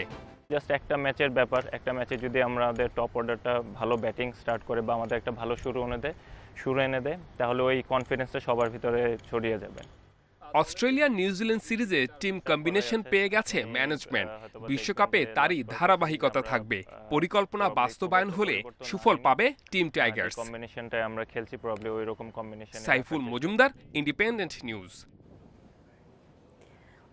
জাস্ট একটা ম্যাচের ব্যাপার, একটা ম্যাচে যদি আমাদের টপ অর্ডারটা ভালো ব্যাটিং স্টার্ট করে বা আমাদের একটা ভালো শুরু এনে দেয় তাহলে ওই কনফিডেন্সটা সবার ভিতরে ছড়িয়ে যাবে। অস্ট্রেলিয়া নিউজিল্যান্ড সিরিজে টিম কম্বিনেশন পেয়ে গেছে ম্যানেজমেন্ট। বিশ্বকাপে তারই ধারাবাহিকতা থাকবে। পরিকল্পনা বাস্তবায়ন হলে সুফল পাবে টিম টাইগার্স। কম্বিনেশনটাই আমরা খেলছি প্রবাবলি ওই রকম combination. Saiful Majumdar, independent news.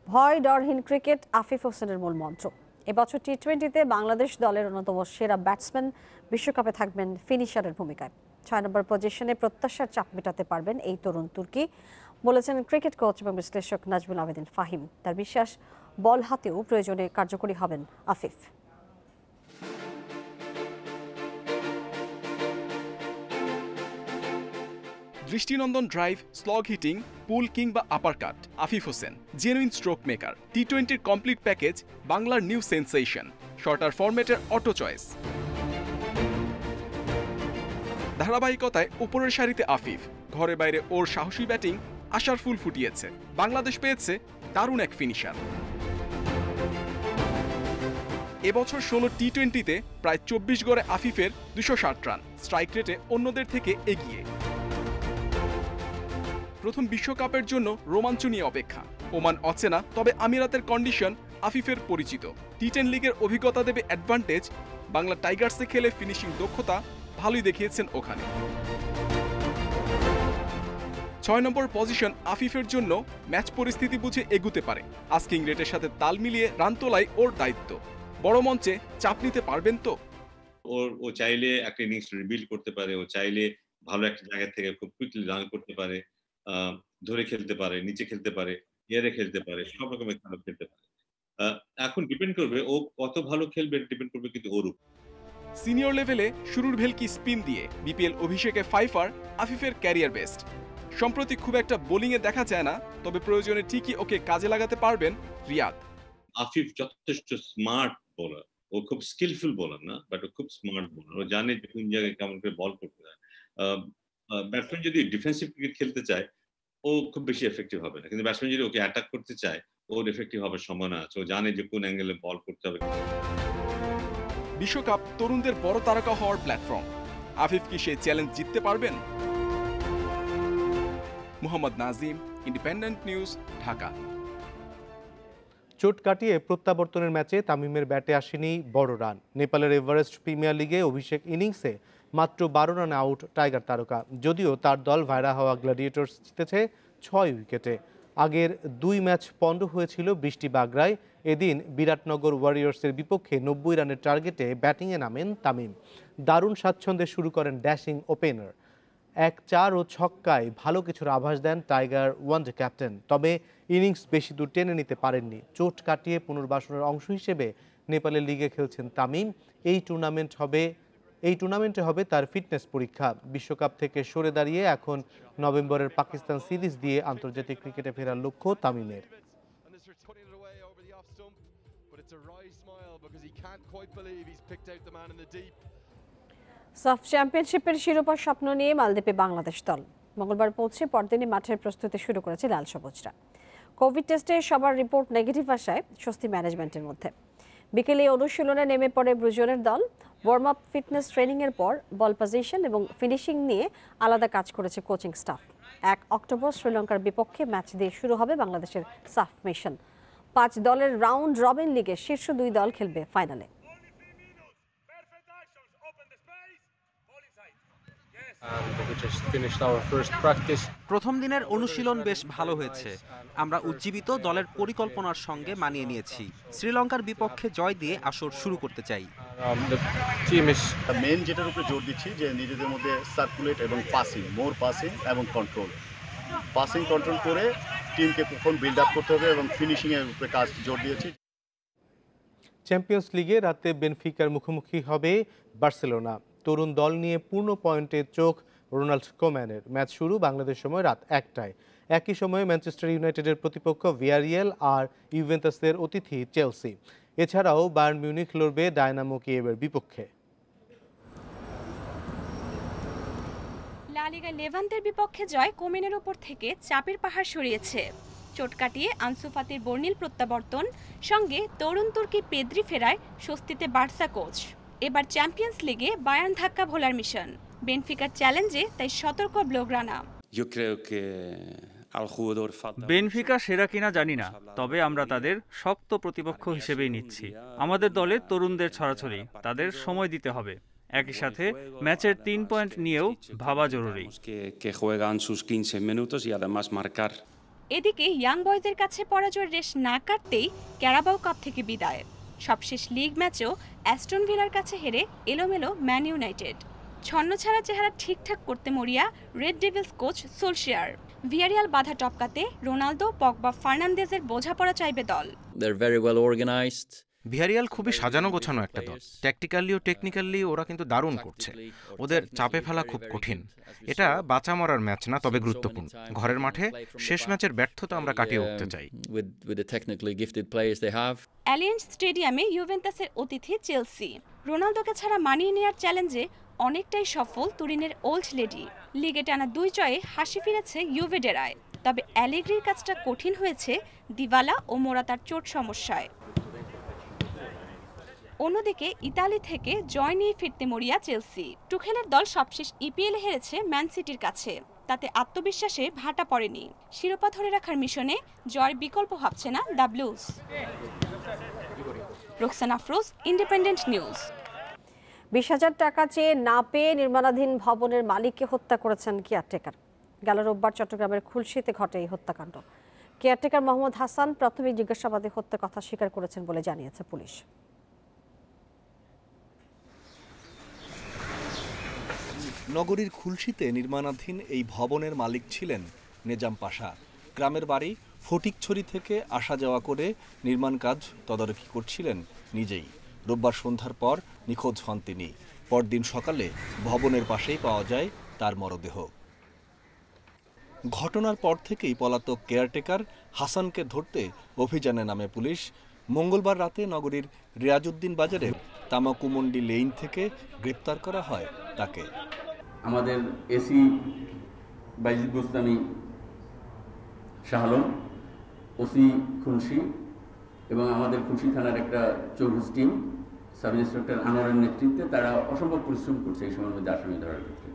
ভয় ডরহীন ক্রিকেট আফিফ হোসেনের মূল মন্ত্র। এবছর টি20তে বাংলাদেশ দলের অন্যতম সেরা ব্যাটসম্যান, বিশ্বকাপে থাকবেন ফিনিশারের ভূমিকায়। 6 নম্বর পজিশনে প্রত্যাশার চাপ মেটাতে পারবেন এই তরুণ তুর্কি, বলেছেন ক্রিকেট কোচ এবং বিশ্লেষক নাজমুল আবেদিন ফাহিম। তার বিশ্বাস, বল হাতেও প্রয়োজনে কার্যকরী হবেন আফিফ। দৃষ্টিনন্দন drive, slog hitting, pulling বা uppercut, Afif Hossain genuine stroke maker. টি20-র কমপ্লিট প্যাকেজ, বাংলার নিউ সেন্সেশন, শর্টার ফরম্যাটের অটো চয়েস। ধারাবাহিকতায় উপরের সারিতে আফিফ, ঘরে বাইরে ওর সাহসী ব্যাটিং আশার ফুল ফুটিয়েছে। বাংলাদেশ পেয়েছে দারুণ এক ফিনিশার। এবছর 16 টি20-তে প্রায় 24 গড়ে আফিফের 260 রান, স্ট্রাইক রেটে অন্যদের থেকে এগিয়ে। প্রথম বিশ্বকাপের জন্য রোমাঞ্চ নিয়ে অপেক্ষা। ওমান অচেনা, তবে আমিরাতের কন্ডিশন আফিফের পরিচিত। টি10 লিগের অভিজ্ঞতা দেবে অ্যাডভান্টেজ। বাংলা টাইগার্সে খেলে ফিনিশিং দক্ষতা ভালোই দেখিয়েছেন ওখানে। 6 নম্বর পজিশন আফিফের জন্য ম্যাচ পরিস্থিতি বুঝে এগুতে পারে। আস্কিং রেটের সাথে তাল মিলিয়ে রান তোলাই ওর দায়িত্ব। বড় মঞ্চে চাপ নিতে পারবেন তো? ও চাইলে একটা ইনিংস রিবিল্ড করতে পারে, ও চাইলে ভালো একটা জায়গা থেকে খুব কুইকলি রান করতে পারে, ধরে খেলতে পারে, নিচে খেলতে পারে, এয়ারে খেলতে পারে, সব রকমের খেলা খেলতে পারে। এখন ডিপেন্ড করবে ও কত ভালো খেলবে, ডিপেন্ড করবে কিন্তু ওর উপর। সিনিয়র লেভেলে শুরুর ভেলকি স্পিন দিয়ে বিপিএল অভিষেকে ফাইফার আফিফের ক্যারিয়ার বেস্ট। সম্প্রতি খুব একটা বোলিংয়ে দেখা যায় না, তবে প্রয়োজনে ঠিকই ওকে কাজে লাগাতে পারবেন রিয়াদ। আফিফ যথেষ্ট স্মার্ট বোলার, ও খুব স্কিলফুল বোলার না, বাট ও খুব স্মার্ট বোলার। ও জানে যে কোন জায়গায় কেমন করে বল করতে হয়। ব্যাটসম্যান যদি ডিফেন্সিভ ক্রিকেট খেলতে চায় ও খুব বেশি এফেক্টিভ হবে না, কিন্তু ব্যাটসম্যান যদি ওকে অ্যাটাক করতে চায় ওর এফেক্টিভ হওয়ার সম্ভাবনা আছে। ও জানে যে কোন অ্যাঙ্গেলে বল করতে হবে। বিশ্বকাপ তরুণদের বড় তারকা হওয়ার প্ল্যাটফর্ম। আফিফ কি সেই চ্যালেঞ্জ জিততে পারবেন? Mohammad Nazim, independent news, Dhaka. চোট কাটিয়ে প্রত্যাবর্তনের ম্যাচে তামিমের ব্যাটে আসেনি বড় রান। নেপালের এভারেস্ট প্রিমিয়ার লিগে অভিষেক ইনিংসে মাত্র 12 রানে আউট টাইগার তারকা। যদিও তার দল ভাইরা হওয়া গ্ল্যাডিয়েটর্স জিতেছে 6 উইকেটে। আগের 2 ম্যাচ পণ্ড হয়েছিল বৃষ্টি বাগড়ায়। এদিন বিরাটনগর ওয়ারিয়র্সের বিপক্ষে 90 রানের টার্গেটে ব্যাটিংয়ে নামেন তামিম। দারুণ স্বাচ্ছন্দ্যে শুরু করেন ড্যাশিং ওপেনার। 1-4 ও ছক্কায় ভালো কিছুর আভাস দেন টাইগার ওয়ানডে ক্যাপ্টেন। তবে ইনিংস বেশি দূর টেনে নিতে পারেননি। চোট কাটিয়ে পুনর্বাসনের অংশ হিসেবে নেপালের লিগে খেলছেন তামিম। এই টুর্নামেন্টে হবে তার ফিটনেস পরীক্ষা। বিশ্বকাপ থেকে সরে দাঁড়িয়ে এখন নভেম্বরের পাকিস্তান সিরিজ দিয়ে আন্তর্জাতিক ক্রিকেটে ফেরার লক্ষ্য তামিমের। সাফ চ্যাম্পিয়নশিপের শিরোপার স্বপ্ন নিয়ে মালদ্বীপে বাংলাদেশ দল মঙ্গলবার পৌঁছে পরদিনই মাঠের প্রস্তুতি শুরু করেছে লাল সবুজরা। কোভিড টেস্টে সবার রিপোর্ট নেগেটিভ আসায় স্বস্তি ম্যানেজমেন্টের মধ্যে। বিকেলে অনুশীলনে নেমে পড়ে ব্রুজনের দল। ওয়ার্ম আপ, ফিটনেস ট্রেনিংয়ের পর বল পজিশন এবং ফিনিশিং নিয়ে আলাদা কাজ করেছে কোচিং স্টাফ। 1 অক্টোবর শ্রীলঙ্কার বিপক্ষে ম্যাচ দিয়ে শুরু হবে বাংলাদেশের সাফ মিশন। 5 দলের রাউন্ড রবিন লিগে শীর্ষ 2 দল খেলবে ফাইনালে। প্রথম দিনের অনুশীলন বেশ ভালো হয়েছে। আমরা উজ্জীবিত, দলের পরিকল্পনার সঙ্গে মানিয়ে নিয়েছি। শ্রীলঙ্কার বিপক্ষে জয় দিয়ে আসর শুরু করতে চাই। মেন যেটার উপরে জোর দিচ্ছি যে নিজেদের মধ্যে সার্কুলেট এবং পাসিং, মোর পাসিং এবং কন্ট্রোল। পাসিং কন্ট্রোল করে টিমকে কখন বিল্ড আপ করতে হবে এবং ফিনিশিংয়ের উপরে কাজ জোর দিয়েছি। চ্যাম্পিয়ন্স লিগে রাতে বেনফিকার মুখোমুখি হবে বার্সেলোনা। তরুণ দল নিয়ে পূর্ণ পয়েন্টে চোখ রোনাল্ড কোম্যানের। ম্যাচ শুরু বাংলাদেশ সময় রাত 1টায়। একই সময়ে ম্যানচেস্টার ইউনাইটেডের প্রতিপক্ষ ভিয়ারিয়াল আর ইউভেন্টাসের অতিথি চেলসি। এছাড়াও বায়ার্ন মিউনিখ লড়বে ডায়নামো কিয়েভের বিপক্ষে। লা লিগায় লেভান্তের বিপক্ষে জয় কোমেনের উপর থেকে চাপের পাহাড় সরিয়েছে। চোট কাটিয়ে আনসু ফাতির বর্ণিল প্রত্যাবর্তন, সঙ্গে তরুণ তুর্কি পেদ্রি ফেরায় স্বস্তিতে বার্সা কোচ। এবার চ্যাম্পিয়ন্স লিগে বায়ার্ন ধাক্কা ভোলার মিশন। বেনফিকার চ্যালেঞ্জে তাই সতর্ক ব্লগ্রানা। বেনফিকা সেরা কিনা জানি না, তবে আমরা তাদের শক্ত প্রতিপক্ষ হিসেবেই নিচ্ছি। আমাদের দলে তরুণদের ছড়াছড়ি, তাদের সময় দিতে হবে। একই সাথে ম্যাচের 3 পয়েন্ট নিয়েও ভাবা জরুরি। এদিকে ইয়াং বয়জের কাছে পরাজয়ের রেশ না কাটতেই ক্যারাবাও কাপ থেকে বিদায়। সবশেষ লিগ ম্যাচেও অ্যাস্টন ভিলার কাছে হেরে এলোমেলো ম্যান ইউনাইটেড। ছন্নছাড়া চেহারা ঠিকঠাক করতে মরিয়া রেড ডেভিলস কোচ সোলশিয়ার। ভিয়ারিয়াল বাধা টপকাতে রোনালদো, পগবা, ফার্নান্দেজের বোঝাপড়া চাইবে দল। ভিয়ারিয়াল খুবই সাজানো গোছানো একটা দল। ট্যাকটিক্যালি ও টেকনিক্যালি ওরা কিন্তু দারুণ করছে। ওদের চাপে ফেলা খুব কঠিন। এটা বাঁচা মরার ম্যাচ না, তবে গুরুত্বপূর্ণ। ঘরের মাঠে শেষ ম্যাচের ব্যর্থতা আমরা কাটিয়ে উঠতে চাই। অ্যালিয়েন্স স্টেডিয়ামে ইউভেন্টাসের অতিথি চেলসি। রোনালদোকে ছাড়া মানিয়ে নেওয়ার চ্যালেঞ্জে অনেকটাই সফল তুরিনের ওল্ড লেডি। লিগে টানা 2 জয়ে হাসি ফিরেছে ইউভেডেরায়। তবে অ্যালেগ্রির কাজটা কঠিন হয়েছে দিবালা ও মোরাতার চোট সমস্যায়। অন্যদিকে ইতালি থেকে জয় নিয়ে ফিরতে মরিয়া চেলসি। টুখেলের দল সবশেষ ইপিএলে হেরেছে ম্যান সিটির কাছে, তাতে আত্মবিশ্বাসে ভাটা পড়েনি। শিরোপা ধরে রাখার মিশনে জয়ের বিকল্প ভাবছে না the blues. Roksana Afroz, independent news. 20,000 টাকা চেয়ে না পেয়ে নির্মাণাধীন ভবনের মালিককে হত্যা করেছেন কেয়ারটেকার। গেল রোববার চট্টগ্রামের খুলশীতে ঘটে এই হত্যাকাণ্ড। কেয়ারটেকার মোহাম্মদ হাসান প্রাথমিক জিজ্ঞাসাবাদে হত্যার কথা স্বীকার করেছেন বলে জানিয়েছে পুলিশ। নগরীর খুলশীতে নির্মাণাধীন এই ভবনের মালিক ছিলেন নেজাম পাশা। গ্রামের বাড়ি ফটিকছড়ি থেকে আসা যাওয়া করে নির্মাণ কাজ তদারকি করছিলেন নিজেই। রোববার সন্ধ্যার পর নিখোঁজ হন তিনি। পরদিন সকালে ভবনের পাশেই পাওয়া যায় তার মরদেহ। ঘটনার পর থেকেই পলাতক কেয়ারটেকার হাসানকে ধরতে অভিযানে নামে পুলিশ। মঙ্গলবার রাতে নগরীর রিয়াজউদ্দিন বাজারের তামাকুমন্ডি লেইন থেকে গ্রেপ্তার করা হয় তাকে। আমাদের এসি বাইজিদ গোস্তামি, শাহ আলম, ওসি খুলশী এবং আমাদের খুলশী থানার একটা চৌকুশ টিম, সাব ইন্সপেক্টর আনোয়ারের নেতৃত্বে তারা অসম্ভব পরিশ্রম করছে এই সময়ের মধ্যে আসামি ধরার ক্ষেত্রে।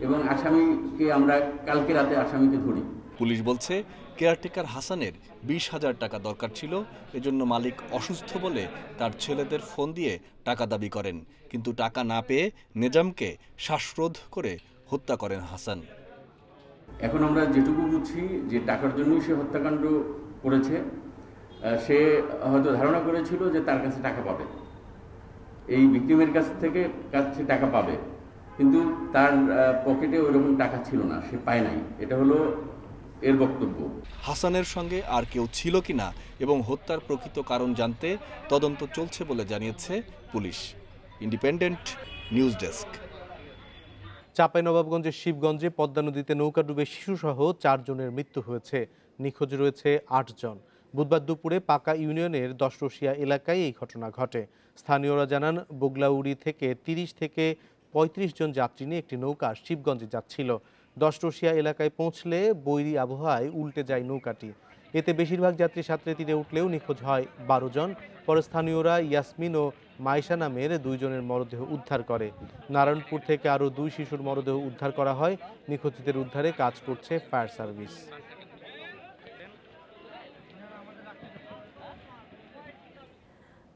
এবং আসামিকে আমরা কালকে রাতে আসামিকে ধরি। পুলিশ বলছে কেয়ারটেকার হাসানের 20,000 টাকা দরকার ছিল। এজন্য মালিক অসুস্থ বলে তার ছেলেদের ফোন দিয়ে টাকা দাবি করেন, কিন্তু টাকা না পেয়ে নেজামকে শ্বাসরোধ করে হত্যা করেন হাসান। এখন আমরা যেটুকু বুঝছি যে টাকার জন্যই সে হত্যাকাণ্ড করেছে। সে হয়তো ধারণা করেছিল যে তার কাছে টাকা পাবে, এই ভিকটিমের কাছে টাকা পাবে, কিন্তু তার পকেটে ওইরকম টাকা ছিল না, সে পায় নাই। এটা হলো এর বক্তব্য। হাসানের সঙ্গে আর কেউ ছিল কিনা এবং হত্যার প্রকৃত কারণ জানতে তদন্ত চলছে বলে জানিয়েছে পুলিশ। Independent news desk. চাঁপাইনবাবগঞ্জের শিবগঞ্জে পদ্মা নদীতে নৌকা ডুবে শিশুসহ 4 জনের মৃত্যু হয়েছে। নিখোঁজ রয়েছে 8 জন। বুধবার দুপুরে পাকা ইউনিয়নের 10 রশিয়া এলাকায় এই ঘটনা ঘটে। স্থানীয়রা জানান, বগলাউড়ি থেকে 30 থেকে 35 জন যাত্রী নিয়ে একটি নৌকা শিবগঞ্জে যাচ্ছিল। 10 রশিয়া এলাকায় পৌঁছলে বৈরী আবহাওয়ায় উল্টে যায় নৌকাটি। এতে বেশিরভাগ যাত্রী সাঁতরে তীরে উঠলেও নিখোঁজ হয় 12 জন। পরে স্থানীয়রা ইয়াসমিন ও মাইশা নামের 2 জনের মরদেহ উদ্ধার করে। নারায়ণপুর থেকে আরও 2 শিশুর মরদেহ উদ্ধার করা হয়। নিখোঁজদের উদ্ধারে কাজ করছে ফায়ার সার্ভিস।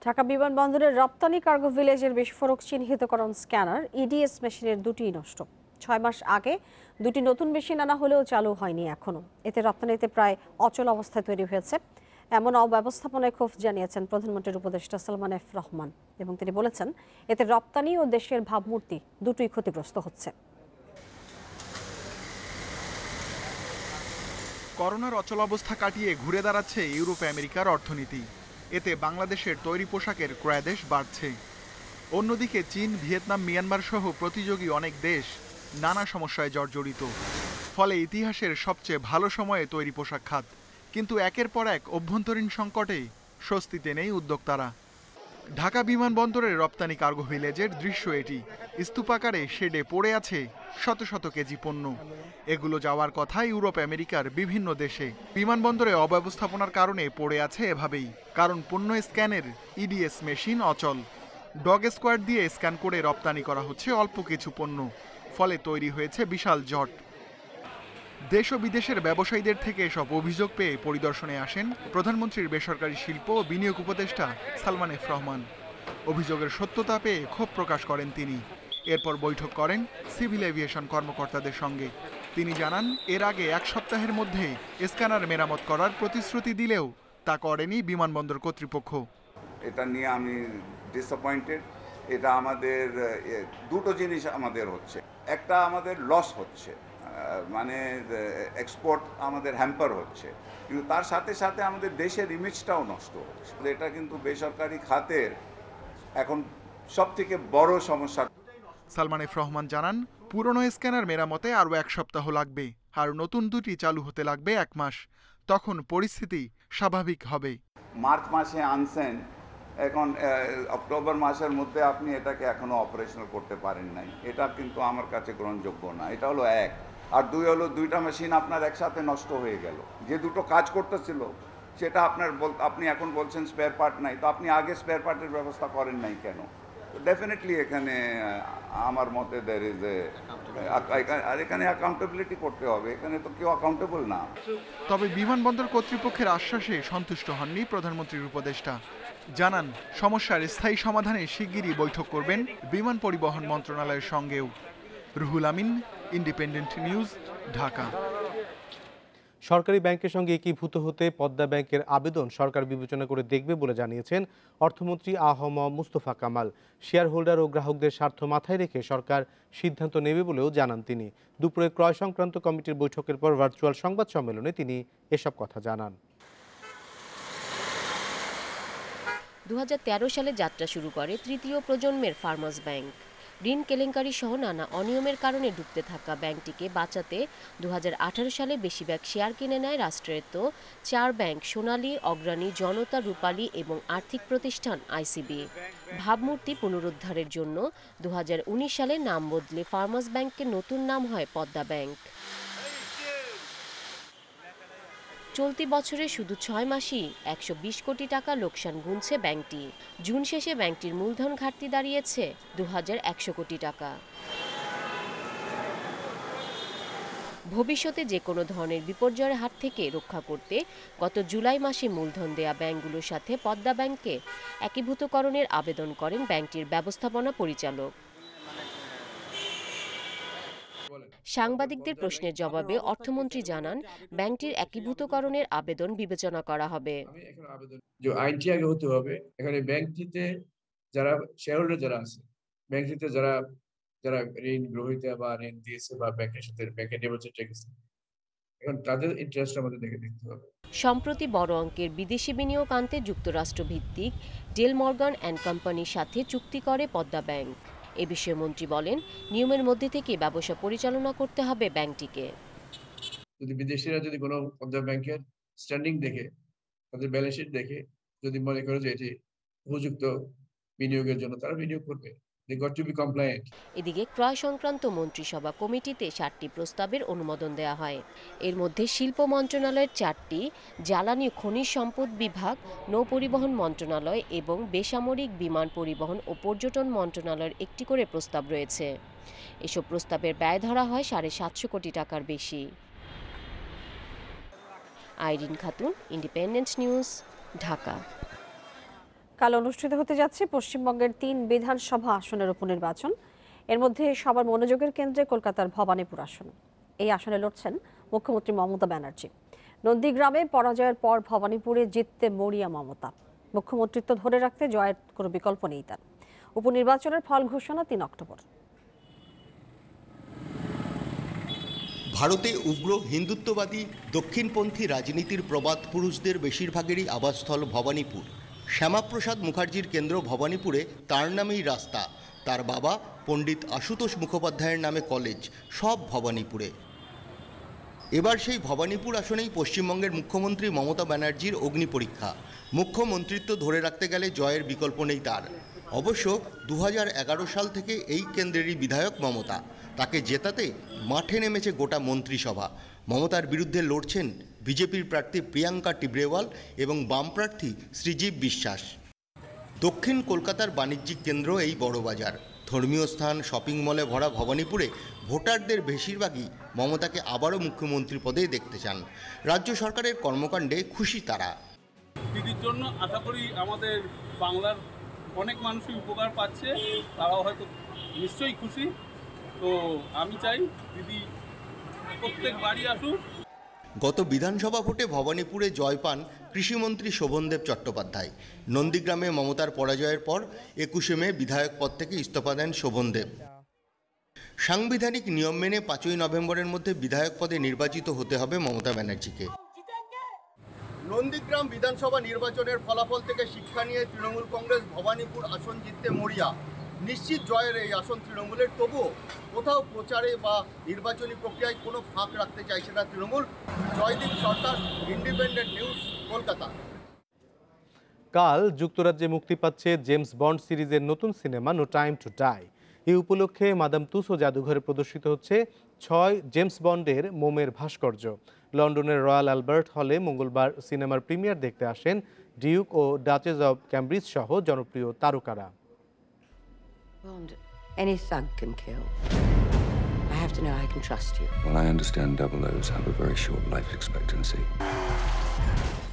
ঢাকা বিমানবন্দরের রপ্তানি কার্গো ভিলেজের বিস্ফোরক চিহ্নিতকরণ স্ক্যানার ইডিএস মেশিনের 2টিই নষ্ট। 6 মাস আগে 2টি নতুন মেশিন আনা হলেও চালু হয়নি এখনও। এতে রপ্তানিতে প্রায় অচল অবস্থায় তৈরি হয়েছে। এমন অব্যবস্থাপনায় ক্ষোভ জানিয়েছেন প্রধানমন্ত্রীর উপদেষ্টা সালমান এফ রহমান, এবং তিনি বলেছেন এতে রপ্তানি ও দেশের ভাবমূর্তি দুটোই ক্ষতিগ্রস্ত হচ্ছে। করোনার অচল অবস্থা কাটিয়ে ঘুরে দাঁড়াচ্ছে ইউরোপ আমেরিকার অর্থনীতি। এতে বাংলাদেশের তৈরি পোশাকের ক্রয়াদেশ বাড়ছে। অন্যদিকে চীন, ভিয়েতনাম, মিয়ানমার সহ প্রতিযোগী অনেক দেশ নানা সমস্যায় জর্জরিত। ফলে ইতিহাসের সবচেয়ে ভালো সময়ে তৈরি পোশাক খাত, কিন্তু একের পর এক অভ্যন্তরীণ সংকটে স্বস্তিতে নেই উদ্যোক্তারা। ঢাকা বিমানবন্দরের রপ্তানি কার্গো ভিলেজের দৃশ্য এটি। স্তূপাকারে শেডে পড়ে আছে শত শত কেজি পণ্য। এগুলো যাওয়ার কথা ইউরোপ আমেরিকার বিভিন্ন দেশে। বিমানবন্দরে অব্যবস্থাপনার কারণে পড়ে আছে এভাবেই, কারণ পণ্য স্ক্যানের ইডিএস মেশিন অচল। ডগ স্কোয়াড দিয়ে স্ক্যান করে রপ্তানি করা হচ্ছে অল্প কিছু পণ্য, ফলে তৈরি হয়েছে বিশাল জট। দেশ ও বিদেশের ব্যবসায়ীদের থেকে এসব অভিযোগ পেয়ে পরিদর্শনে আসেন প্রধানমন্ত্রীর বেসরকারি শিল্প ও বিনিয়োগ উপদেষ্টা সালমান এফ রহমান। অভিযোগের সত্যতা পেয়ে ক্ষোভ প্রকাশ করেন তিনি। এরপর বৈঠক করেন সিভিল এভিয়েশন কর্মকর্তাদের সঙ্গে। তিনি জানান, এর আগে এক সপ্তাহের মধ্যে স্ক্যানার মেরামত করার প্রতিশ্রুতি দিলেও তা করেনি বিমানবন্দর কর্তৃপক্ষ। এটা নিয়ে আমি ডিসঅ্যাপয়েন্টেড। এটা আমাদের দুটো জিনিস আমাদের হচ্ছে, একটা আমাদের লস হচ্ছে, মানে এক্সপোর্ট আমাদের হ্যাম্পার হচ্ছে, কিন্তু তার সাথে সাথে আমাদের দেশের ইমেজটাও নষ্ট হচ্ছে। এটা কিন্তু বেসরকারি খাতের এখন সবথেকে বড় সমস্যা। সালমান এফ রহমান জানান, পুরনো স্ক্যানার মেরামতে আরও এক সপ্তাহ লাগবে, আর নতুন দুটি চালু হতে লাগবে 1 মাস। তখন পরিস্থিতি স্বাভাবিক হবে। মার্চ মাসে আনছেন, এখন অক্টোবর মাসের মধ্যে আপনি এটাকে এখনো অপারেশনাল করতে পারেন নাই, এটা কিন্তু আমার কাছে গ্রহণযোগ্য না। এটা হলো এক। আর দুই হলো, দুইটা মেশিন আপনার একসাথে নষ্ট হয়ে গেল। যে দুটো কাজ করতেছিল সেটা আপনি এখন বলছেন স্পেয়ার পার্ট নাই, তো আপনি আগে স্পেয়ার পার্টের ব্যবস্থা করেন নাই কেন? তো ডেফিনেটলি এখানে আমার মতে আর এখানে অ্যাকাউন্টেবিলিটি করতে হবে। এখানে তো কেউ অ্যাকাউন্টেবল না। তবে বিমানবন্দর কর্তৃপক্ষের আশ্বাসে সন্তুষ্ট হননি প্রধানমন্ত্রীর উপদেষ্টা। জানান, সমস্যার স্থায়ী সমাধানে শিগগিরই বৈঠক করবেন বিমান পরিবহন মন্ত্রণালয়ের সঙ্গেও। Ruhul Amin, independent news, Dhaka. সরকারি ব্যাংকের সঙ্গে একীভূত হতে পদ্মা ব্যাংকের আবেদন সরকার বিবেচনা করে দেখবে বলে জানিয়েছেন অর্থমন্ত্রী আ.হ.ম মুস্তফা কামাল। শেয়ার হোল্ডার ও গ্রাহকদের স্বার্থ মাথায় রেখে সরকার সিদ্ধান্ত নেবে বলেও জানান তিনি। দুপুরে ক্রয় সংক্রান্ত কমিটির বৈঠকের পর ভার্চুয়াল সংবাদ সম্মেলনে তিনি এসব কথা জানান। 2013 সালে যাত্রা শুরু করে তৃতীয় প্রজন্মের ফার্মার্স ব্যাংক। ঋণ কেলেঙ্কারি সহ নানা অনিয়মের কারণে ডুবতে থাকা ব্যাংকটিকে বাঁচাতে 2018 সালে বেশিরভাগ শেয়ার কিনে নেয় রাষ্ট্রায়ত্ত 4 ব্যাংক সোনালী, অগ্রণী, জনতা, রূপালী এবং আর্থিক প্রতিষ্ঠান আইসিবি। ভাবমূর্তি পুনরুদ্ধারের জন্য 2019 সালে নাম বদলে ফার্মার্স ব্যাংকের নতুন নাম হয় পদ্মা ব্যাংক। চলতি বছরে শুধু 6 মাসেই 120 কোটি টাকা লোকসান গুনছে ব্যাংকটি। জুন শেষে ব্যাংকটির মূলধন ঘাটতি দাঁড়িয়েছে 2100 কোটি টাকা। ভবিষ্যতে যে কোনো ধরনের বিপর্যয়ের হাত থেকে রক্ষা করতে গত জুলাই মাসে মূলধন দেয়া ব্যাংকগুলোর সাথে পদ্মা ব্যাংককে একীভূতকরণের আবেদন করেন ব্যাংকটির ব্যবস্থাপনা পরিচালক। সাংবাদিকদের প্রশ্নের জবাবে অর্থমন্ত্রী জানান, ব্যাংকটির একীভূতকরণের আবেদন বিবেচনা করা হবে। যে আইনটি আগে হতে হবে। এখানে ব্যাংকটিতে যারা শেয়ারহোল্ডার যারা আছে, ব্যাংকটিতে যারা ঋণ গ্রহীতা বা ঋণ দিয়েছে বা ব্যাংকের সাথে ব্যাংকের ডিপোজিট রেখেছে, এখন তাদের ইন্টারেস্ট আমাদের দেখতে হবে। সম্প্রতি বড় অঙ্কের বিদেশি বিনিয়োগ আনতে যুক্তরাষ্ট্র ভিত্তিক ডেল মর্গান অ্যান্ড কোম্পানির সাথে চুক্তি করে পদ্মা ব্যাংক। এ বিষয়ে মন্ত্রী বলেন, নিয়মের মধ্যে থেকে ব্যবসা পরিচালনা করতে হবে ব্যাংকটিকে। যদি বিদেশিরা যদি কোনো পদ্মা ব্যাংকের স্ট্যান্ডিং দেখে, তাদের ব্যালেন্স শিট দেখে যদি মনে করে যে এটি উপযুক্ত বিনিয়োগের জন্য, তারা বিনিয়োগ করবে। এদিকে ক্রয় সংক্রান্ত মন্ত্রিসভা কমিটিতে 7টি প্রস্তাবের অনুমোদন দেওয়া হয়। এর মধ্যে শিল্প মন্ত্রণালয়ের 4টি, জ্বালানি ও খনিজ সম্পদ বিভাগ, নৌপরিবহন মন্ত্রণালয় এবং বেসামরিক বিমান পরিবহন ও পর্যটন মন্ত্রণালয়ের 1টি করে প্রস্তাব রয়েছে। এসব প্রস্তাবের ব্যয় ধরা হয় 750 কোটি টাকার বেশি। Irin Khatun, Independent news, Dhaka. কাল অনুষ্ঠিত হতে যাচ্ছে পশ্চিমবঙ্গের 3 বিধানসভা আসনের উপনির্বাচন। এর মধ্যে সবার মনোযোগের কেন্দ্রে কলকাতার ভবানীপুর আসন। এই আসনে লড়ছেন মুখ্যমন্ত্রী মমতা ব্যানার্জি। নন্দীগ্রামে পরাজয়ের পর ভবানীপুরে জিততে মরিয়া মমতা। মুখ্যমন্ত্রিত্ব ধরে রাখতে জয়ের কোনো বিকল্প নেই তার। উপনির্বাচনের ফল ঘোষণা 3 অক্টোবর। ভারতে উগ্র হিন্দুত্ববাদী দক্ষিণপন্থী রাজনীতির প্রবাদ পুরুষদের বেশিরভাগেরই আবাসস্থল ভবানীপুর। শ্যামাপ্রসাদ মুখার্জির কেন্দ্র ভবানীপুরে তার নামেই রাস্তা। তার বাবা পণ্ডিত আশুতোষ মুখোপাধ্যায়ের নামে কলেজ, সব ভবানীপুরে। এবার সেই ভবানীপুর আসনেই পশ্চিমবঙ্গের মুখ্যমন্ত্রী মমতা ব্যানার্জির অগ্নি পরীক্ষা। মুখ্যমন্ত্রিত্ব ধরে রাখতে গেলে জয়ের বিকল্প নেই তার। অবশ্য 2011 সাল থেকে এই কেন্দ্রেরই বিধায়ক মমতা। তাকে জেতাতে মাঠে নেমেছে গোটা মন্ত্রিসভা। মমতার বিরুদ্ধে লড়ছেন বিজেপির প্রার্থী প্রিয়াঙ্কা টিব্রেওয়াল এবং বাম প্রার্থী শ্রীজীব বিশ্বাস। দক্ষিণ কলকাতার বাণিজ্যিক কেন্দ্র এই বড়বাজার। ধর্মীয় স্থান, শপিং মলে ভরা ভবানীপুরে ভোটারদের বেশিরভাগই মমতাকে আবারও মুখ্যমন্ত্রী পদে দেখতে চান। রাজ্য সরকারের কর্মকাণ্ডে খুশি তারা। দিদির জন্য আশা করি আমাদের বাংলার অনেক মানুষই উপকার পাচ্ছে, তারাও হয়তো নিশ্চয়ই খুশি। তো আমি চাই দিদি প্রত্যেক বাড়ি আসুক। গত বিধানসভা ভোটে ভবানীপুরে জয় পান কৃষিমন্ত্রী শোভনদেব চট্টোপাধ্যায়। নন্দীগ্রামে মমতার পরাজয়ের পর 21শে মে বিধায়ক পদ থেকে ইস্তফা দেন শোভনদেব। সাংবিধানিক নিয়ম মেনে 5ই নভেম্বরের মধ্যে বিধায়ক পদে নির্বাচিত হতে হবে মমতা ব্যানার্জিকে। নন্দীগ্রাম বিধানসভা নির্বাচনের ফলাফল থেকে শিক্ষা নিয়ে তৃণমূল কংগ্রেস ভবানীপুর আসন জিততে মরিয়া। নিশ্চিত জয়ের এই আসন তৃণমূলের, তবুও কোথাও প্রচারে বা নির্বাচনী প্রক্রিয়ায় কোনো ফাঁক রাখতে চাইছে না তৃণমূল। Joydeep Sarkar, Independent News, Kolkata. কাল যুক্তরাজ্যে মুক্তি পাচ্ছে জেমস বন্ড সিরিজের নতুন cinema No Time to Die. এই উপলক্ষে মাদাম তুসো জাদুঘরে প্রদর্শিত হচ্ছে 6 জেমস বন্ডের মোমের ভাস্কর্য। লন্ডনের রয়্যাল অ্যালবার্ট হলে মঙ্গলবার সিনেমার প্রিমিয়ার দেখতে আসেন ডিউক ও ডাচেস অব ক্যামব্রিজ সহ জনপ্রিয় তারকারা। Bond, any thug can kill. I have to know I can trust you. Well, I understand double O's have a very short life expectancy.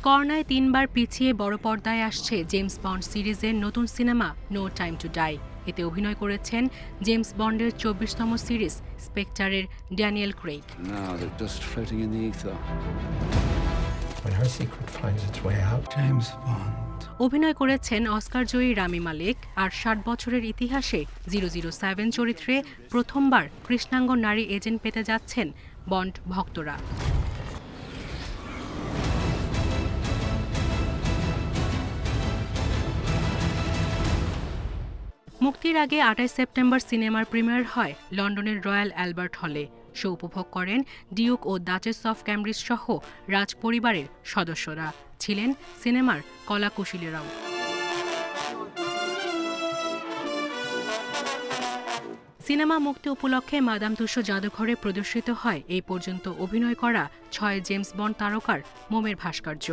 কর্নায় 3 বার পিছিয়ে বড় পর্দায় আসছে জেমস বন্ড সিরিজের নতুন cinema No Time to Die. এতে অভিনয় করেছেন James বন্ডের 24তম সিরিজ স্পেকটারের Daniel Craig. Now they're just floating in the ether. When her secret finds its way out, James Bond. অভিনয় করেছেন অস্কার জয়ী রামি মালেক। আর 60 বছরের ইতিহাসে 007 চরিত্রে প্রথমবার কৃষ্ণাঙ্গ নারী এজেন্ট পেতে যাচ্ছেন বন্ড ভক্তরা। মুক্তির আগে 28 সেপ্টেম্বর সিনেমার প্রিমিয়ার হয় লন্ডনের রয়্যাল অ্যালবার্ট হলে। শো উপভোগ করেন ডিউক ও ডাচেস অফ ক্যামব্রিজ সহ রাজ পরিবারের সদস্যরা। ছিলেন সিনেমার কলাকুশলীরাও। সিনেমা মুক্তি উপলক্ষে মাদাম তুসো জাদুঘরে প্রদর্শিত হয় এই পর্যন্ত অভিনয় করা 6 জেমস বন্ড তারকার মোমের ভাস্কর্য।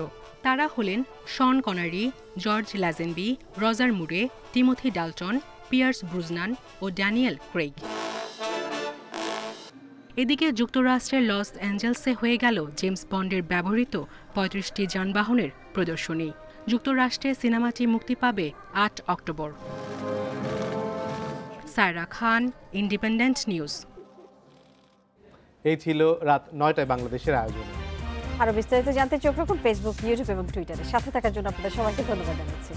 তারা হলেন Sean Connery, George Lazenby, Roger Moore, Timothy Dalton, Pierce Brosnan ও ড্যানিয়েল ক্রেইগ। এদিকে যুক্তরাষ্ট্রের লস অ্যাঞ্জেলসে হয়ে গেল জেমস বন্ডের ব্যবহৃত 35টি যানবাহনের প্রদর্শনী। যুক্তরাষ্ট্রে সিনেমাটি মুক্তি পাবে 8 অক্টোবর। সায়রা খান, ইন্ডিপেন্ডেন্ট নিউজ। এই ছিল রাত 9টায় বাংলাদেশের আয়োজন। আরো বিস্তারিত জানতে চোখ রাখুন ফেসবুক, ইউটিউব এবং টুইটারে। সাথে থাকার জন্য আপনাদের সবাইকে ধন্যবাদ জানাচ্ছি।